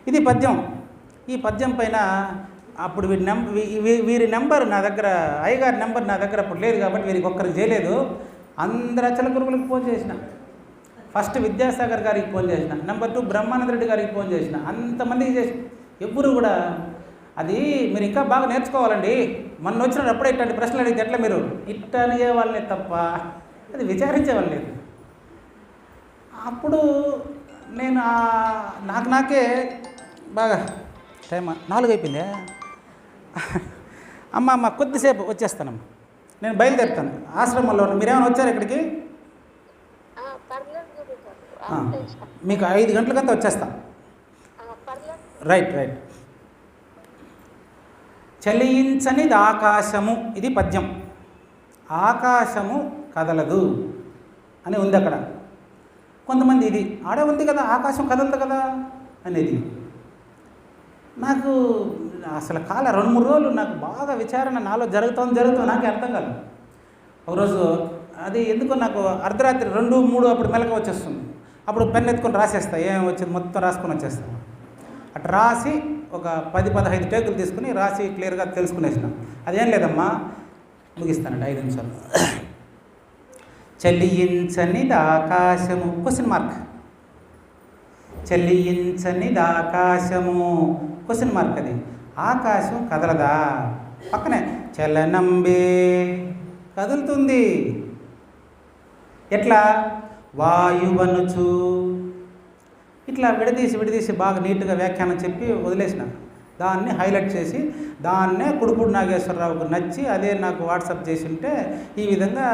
ఇది పద్యం. ఈ పద్యం పైన అప్పుడు వీరి నెంబర్ నా దగ్గర, అయ్యగారి నెంబర్ నా దగ్గర అప్పుడు లేదు కాబట్టి వీరికి ఒక్కరికి చేయలేదు. అందరు అచల గురువులకు ఫోన్ చేసిన. ఫస్ట్ విద్యాసాగర్ గారికి ఫోన్ చేసిన, నెంబర్ 2 బ్రహ్మానంద రెడ్డి గారికి ఫోన్ చేసిన, అంతమందికి చేసిన. ఎవ్వరు కూడా అది మీరు ఇంకా బాగా నేర్చుకోవాలండి, మొన్న వచ్చినప్పుడు అప్పుడే ఇట్లాంటి ప్రశ్నలు అడిగితే ఎట్లా మీరు ఇట్లా అడిగే వాళ్ళే తప్ప అది విచారించేవాళ్ళు లేదు. అప్పుడు నేను నాకే బాగా టైం 4 అయిపోయిందే. అమ్మ కొద్దిసేపు వచ్చేస్తానమ్మా, నేను బయలుదేరుతాను. ఆశ్రమంలో మీరేమైనా వచ్చారు ఇక్కడికి? మీకు 5 గంటలకంతా వచ్చేస్తా. రైట్. చలించనిది ఆకాశము, ఇది పద్యం. ఆకాశము కదలదు అని ఉంది అక్కడ. కొంతమంది ఇది ఆడే ఉంది కదా, ఆకాశం కదలదు కదా అనేది. నాకు అసలు 2-3 రోజులు నాకు బాగా విచారణ నాలో జరుగుతుంది నాకే అర్థం కాదు. ఒకరోజు అది ఎందుకో నాకు అర్ధరాత్రి 2-3 అప్పుడు మెలక వచ్చేస్తుంది. అప్పుడు పెన్ ఎత్తుకొని రాసేస్తా, ఏం వచ్చింది మొత్తం రాసుకొని వచ్చేస్తాను. అటు రాసి ఒక 10-15 టేకులు తీసుకుని రాసి క్లియర్గా తెలుసుకునేసిన. అదేం లేదమ్మా, ముగిస్తానండి 5 నిమిషాలు. చలించనిది ఆకాశము, క్వశ్చన్ మార్క్. చలించనిది ఆకాశము, క్వశ్చన్ మార్క్. అది ఆకాశం కదలదా? పక్కనే చలనంబే, కదులుతుంది. ఎట్లా? వాయువనుచు. ఇట్లా విడదీసి బాగా నీట్గా వ్యాఖ్యానం చెప్పి వదిలేసిన. దాన్ని హైలైట్ చేసి దాన్నే కుడుపూడి నాగేశ్వరరావుకు నచ్చి అదే నాకు వాట్సాప్ చేసి ఉంటే, ఈ విధంగా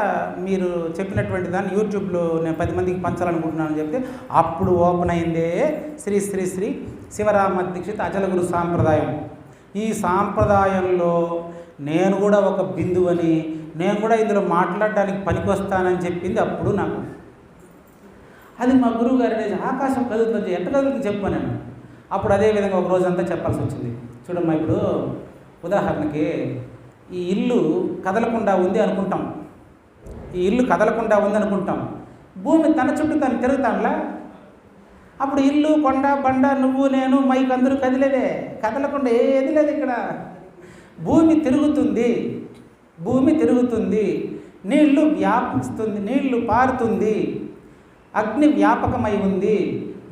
మీరు చెప్పినటువంటి దాన్ని యూట్యూబ్లో నేను 10 మందికి పంచాలనుకుంటున్నానని చెప్తే అప్పుడు ఓపెన్ అయిందే శ్రీ శ్రీ శ్రీ శివరామ దీక్షిత్ అచల గురు సాంప్రదాయం. ఈ సాంప్రదాయంలో నేను కూడా ఒక బిందువని, నేను కూడా ఇందులో మాట్లాడడానికి పనికొస్తానని చెప్పింది అప్పుడు నాకు. అది మా గురువు గారు ఆకాశం కదులుతుంది, ఎట్ట కదులుతుంది చెప్పాను. అప్పుడు అదేవిధంగా ఒక రోజంతా చెప్పాల్సి వచ్చింది. చూడమ్మా, ఇప్పుడు ఉదాహరణకి ఈ ఇల్లు కదలకుండా ఉంది అనుకుంటాం. భూమి తన చుట్టూ తను తిరుగుతాంలా. అప్పుడు ఇల్లు, కొండ, బండ, నువ్వు, నేను, మైక్ అందరూ కదిలేదే, కదలకుండా ఏది లేదు ఇక్కడ. భూమి తిరుగుతుంది, నీళ్లు వ్యాపిస్తుంది, నీళ్లు పారుతుంది, అగ్ని వ్యాపకమై ఉంది,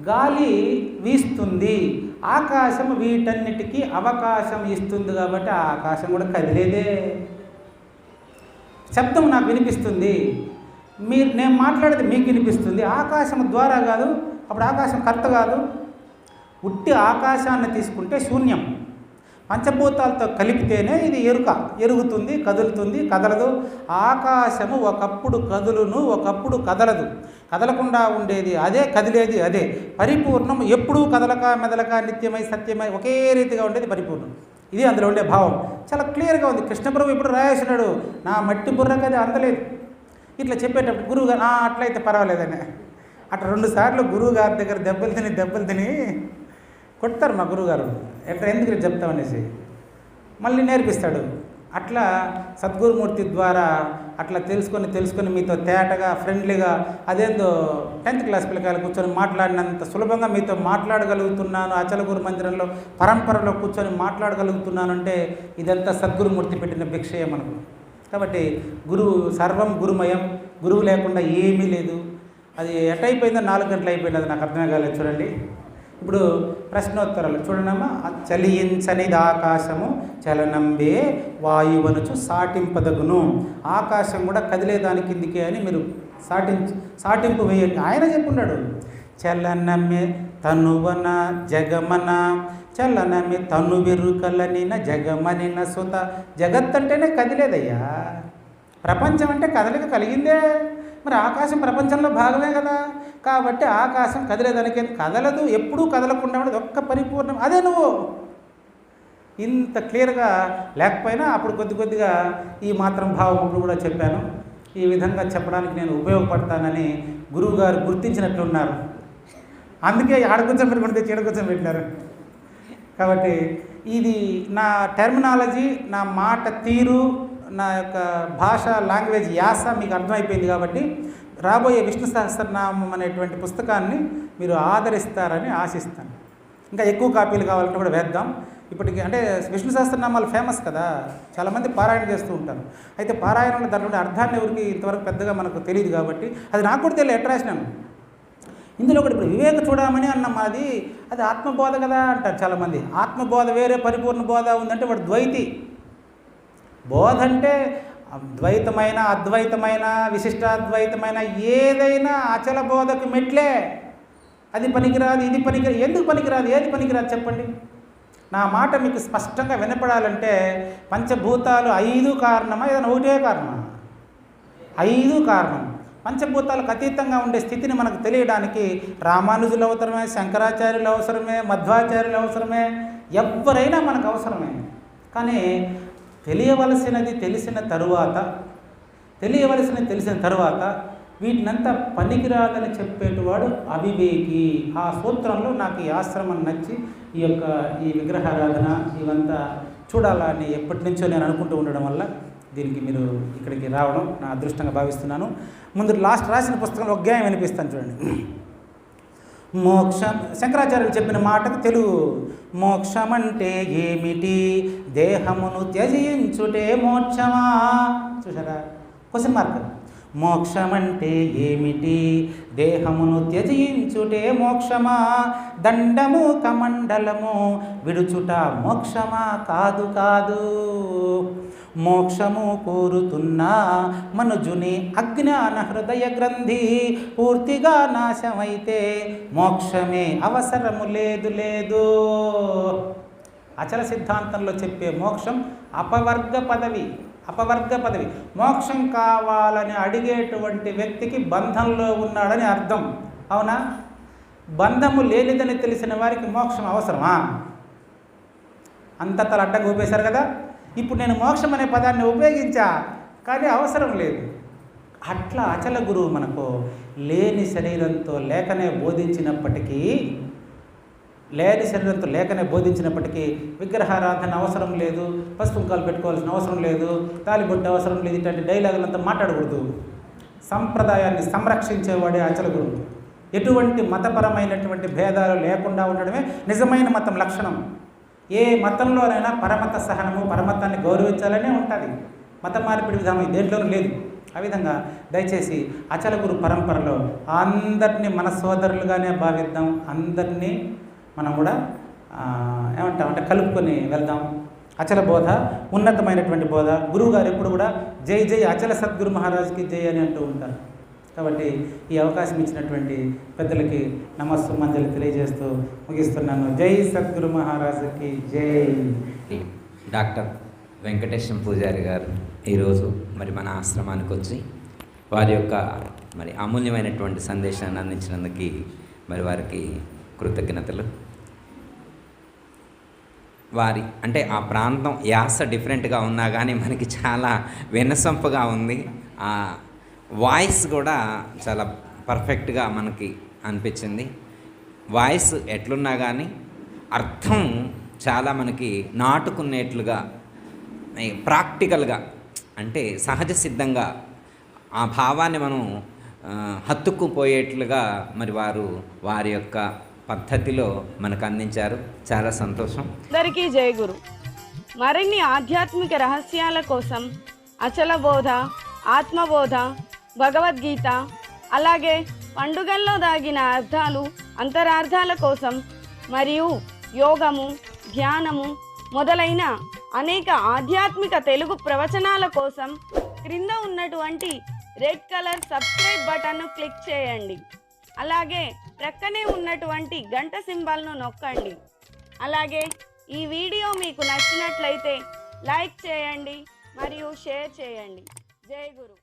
గాలి వీస్తుంది, ఆకాశం వీటన్నిటికీ అవకాశం ఇస్తుంది. కాబట్టి ఆ ఆకాశం కూడా కదిలేదే. శబ్దం నాకు వినిపిస్తుంది, నేను మాట్లాడేది మీకు వినిపిస్తుంది. ఆకాశం ద్వారా కాదు, అప్పుడు ఆకాశం కర్త కాదు. ఉట్టి ఆకాశాన్ని తీసుకుంటే శూన్యం. పంచభూతాలతో కలిపితేనే ఇది ఎరుగుతుంది, కదులుతుంది, కదలదు. ఆకాశము ఒకప్పుడు కదులును, ఒకప్పుడు కదలదు. కదలకుండా ఉండేది అదే, కదిలేది అదే. పరిపూర్ణం ఎప్పుడూ కదలక మెదలక నిత్యమై సత్యమై ఒకే రీతిగా ఉండేది పరిపూర్ణం. ఇది అందులో ఉండే భావం చాలా క్లియర్గా ఉంది. కృష్ణప్రభు ఇప్పుడు రాయేసినాడు, నా మట్టి బుర్రకు అది అందలేదు. ఇట్లా చెప్పేటప్పుడు గురువు గారు అట్లయితే పర్వాలేదని అట్లా 2 సార్లు గురువు గారి దగ్గర దెబ్బలు తిని కొడతారు మా గురువుగారు. ఎట్లా ఎందుకు చెప్తామనేసి మళ్ళీ నేర్పిస్తాడు. అట్లా సద్గురుమూర్తి ద్వారా అట్లా తెలుసుకొని మీతో తేటగా ఫ్రెండ్లీగా అదేందో 10th క్లాస్ పిల్లకాయలు కూర్చొని మాట్లాడినంత సులభంగా మీతో మాట్లాడగలుగుతున్నాను. అచల గురు మందిరంలో పరంపరలో కూర్చొని మాట్లాడగలుగుతున్నాను అంటే ఇదంతా సద్గురుమూర్తి పెట్టిన భిక్షయే మనకు. కాబట్టి గురువు సర్వం గురుమయం, గురువు లేకుండా ఏమీ లేదు. అది ఎటైపోయిందో 4 గంటలు అయిపోయింది, అది నాకు అర్థమే కాలేదు. చూడండి, ఇప్పుడు ప్రశ్నోత్తరాలు చూడండమ్మా. చలించనిది ఆకాశము, చలనంబే వాయువనుచు సాటింపదగును. ఆకాశం కూడా కదిలేదాని కిందికే అని మీరు సాటింపు వేయండి. ఆయన చెప్పున్నాడు, చలనమే తనువన జగమన, చలనమే తను వెరుకలనిన జగమనిన సుత. జగత్ అంటేనే కదిలేదయ్యా, ప్రపంచం అంటే కదలిక కలిగిందే. మరి ఆకాశం ప్రపంచంలో భాగమే కదా. కాబట్టి ఆకాశం కదిలేదానికి కదలదు, ఎప్పుడూ కదలకుండా ఉండేది ఒక్క పరిపూర్ణం అదే. నువ్వు ఇంత క్లియర్గా లేకపోయినా అప్పుడు కొద్దిగా ఈ మాత్రం భావం అప్పుడు కూడా చెప్పాను. ఈ విధంగా చెప్పడానికి నేను ఉపయోగపడతానని గురువుగారు గుర్తించినట్లున్నారు. అందుకే ఆడ కూర్చోబెట్టుకుంటే చీడ కూర్చోబెట్టినారు. కాబట్టి ఇది నా టెర్మినాలజీ, నా మాట తీరు, నా యొక్క భాష, లాంగ్వేజ్, యాస మీకు అర్థమైపోయింది. కాబట్టి రాబోయే విష్ణు సహస్రనామం అనేటువంటి పుస్తకాన్ని మీరు ఆదరిస్తారని ఆశిస్తాను. ఇంకా ఎక్కువ కాపీలు కావాలంటే కూడా వేద్దాం. ఇప్పటికి అంటే విష్ణు సహస్రనామాలు ఫేమస్ కదా, చాలామంది పారాయణ చేస్తూ ఉంటారు. అయితే పారాయణంలో దాంట్లో అర్థాన్ని ఎవరికి ఇంతవరకు పెద్దగా మనకు తెలియదు కాబట్టి, అది నాకు కూడా తెలియదు, ఎట్లా రాసినాను. ఇందులో ఒకటి ఇప్పుడు వివేక చూడమని అన్నాం, అది ఆత్మబోధ కదా అంటారు చాలామంది. ఆత్మబోధ వేరే, పరిపూర్ణ బోధ ఉందంటే వాడు ద్వైతి. బోధ అంటే ద్వైతమైన, అద్వైతమైన, విశిష్టాద్వైతమైన ఏదైనా అచల బోధకు మెట్లే. అది పనికిరాదు, ఇది పనికిరాదు. ఎందుకు పనికిరాదు, ఏది పనికిరాదు చెప్పండి. నా మాట మీకు స్పష్టంగా వినపడాలంటే పంచభూతాలు 5 కారణమా, ఏదైనా ఒకటే కారణమా? 5 కారణం. పంచభూతాలకు అతీతంగా ఉండే స్థితిని మనకు తెలియడానికి రామానుజులు అవసరమే, శంకరాచార్యులు అవసరమే, మధ్వాచార్యులు అవసరమే, ఎవరైనా మనకు అవసరమే. కానీ తెలిసిన తరువాత వీటినంతా పనికిరాదని చెప్పేటివాడు అవివేకి. ఆ సూత్రంలో నాకు ఈ ఆశ్రమం నచ్చి ఈ విగ్రహారాధన ఇవంతా చూడాలని ఎప్పటి నుంచో నేను అనుకుంటూ ఉండడం వల్ల దీనికి మీరు ఇక్కడికి రావడం నా అదృష్టంగా భావిస్తున్నాను. ముందు లాస్ట్ రాసిన పుస్తకంలో ఒక అధ్యాయం వినిపిస్తాను చూడండి. మోక్షం, శంకరాచార్యులు చెప్పిన మాటకు తెలుగు. మోక్షమంటే ఏమిటి, దేహమును త్యజించుటే మోక్షమా. చూసారా, క్వశ్చన్ మార్క్. మోక్షమంటే ఏమిటి, దేహమును త్యజించుటే మోక్షమా, దండము కమండలము విడుచుట మోక్షమా కాదు కాదు. మోక్షము కోరుతున్నా మనుజుని అజ్ఞాన హృదయ గ్రంథి పూర్తిగా నాశమైతే మోక్షమే అవసరము లేదు లేదు. అచల సిద్ధాంతంలో చెప్పే మోక్షం అపవర్గ పదవి. మోక్షం కావాలని అడిగేటువంటి వ్యక్తికి బంధంలో ఉన్నాడని అర్థం. అవునా? బంధము లేనిదని తెలిసిన వారికి మోక్షం అవసరమా? అంత తల అడ్డంగా ఊపేశారు కదా. ఇప్పుడు నేను మోక్షం అనే పదాన్ని ఉపయోగించా, కానీ అవసరం లేదు. అట్లా అచల గురువు మనకు లేని శరీరంతో లేకనే బోధించినప్పటికీ విగ్రహారాధన అవసరం లేదు, పసుపుంకాలు పెట్టుకోవాల్సిన అవసరం లేదు, తాలిబొట్టు అవసరం లేదు, ఇట్లాంటి డైలాగులంతా మాట్లాడకూడదు. సంప్రదాయాన్ని సంరక్షించేవాడే అచల గురువు. ఎటువంటి మతపరమైనటువంటి భేదాలు లేకుండా ఉండడమే నిజమైన మతం లక్షణం. ఏ మతంలోనైనా పరమత సహనము, పరమతాన్ని గౌరవించాలనే ఉంటుంది. మత మార్పిడి విధానం దేంట్లోనూ లేదు. ఆ విధంగా దయచేసి అచల గురు పరంపరలో అందరినీ మన సోదరులుగానే భావిద్దాం. అందరినీ మనం కూడా ఏమంటామంటే కలుపుకొని వెళ్దాం. అచల బోధ ఉన్నతమైనటువంటి బోధ. గురువుగారు ఎప్పుడు కూడా జై జై అచల సద్గురు మహారాజ్కి జై అని అంటూ ఉంటారు. కాబట్టి ఈ అవకాశం ఇచ్చినటువంటి పెద్దలకి నమస్సుమంజలి తెలియజేస్తూ ముగిస్తున్నాను. జై సద్గురు మహారాజుకి జై. డాక్టర్ వెంకటేశం పూజారి గారు ఈరోజు మరి మన ఆశ్రమానికి వచ్చి వారి యొక్క మరి అమూల్యమైనటువంటి సందేశాన్ని అందించినందుకు మరి వారికి కృతజ్ఞతలు. వారి అంటే ఆ ప్రాంతం యాస డిఫరెంట్గా ఉన్నా కానీ మనకి చాలా వినసొంపుగా ఉంది. ఆ వాయిస్ కూడా చాలా పర్ఫెక్ట్గా మనకి అనిపించింది. వాయిస్ ఎట్లున్నా కానీ అర్థం చాలా మనకి నాటుకునేట్లుగా, ప్రాక్టికల్గా, అంటే సహజ సిద్ధంగా ఆ భావాన్ని మనం హత్తుకుపోయేట్లుగా మరి వారి యొక్క పద్ధతిలో మనకు అందించారు. చాలా సంతోషం. అందరికీ జై గురు. మరిన్ని ఆధ్యాత్మిక రహస్యాల కోసం అచల బోధ, ఆత్మబోధ, భగవద్గీత, అలాగే పండుగల్లో దాగిన అర్థాలు, అంతరార్థాల కోసం మరియు యోగము, ధ్యానము మొదలైన అనేక ఆధ్యాత్మిక తెలుగు ప్రవచనాల కోసం క్రింద ఉన్నటువంటి రెడ్ కలర్ సబ్స్క్రైబ్ బటన్ను క్లిక్ చేయండి. అలాగే ప్రక్కనే ఉన్నటువంటి గంట సింబల్ను నొక్కండి. అలాగే ఈ వీడియో మీకు నచ్చినట్లయితే లైక్ చేయండి మరియు షేర్ చేయండి. జై గురు.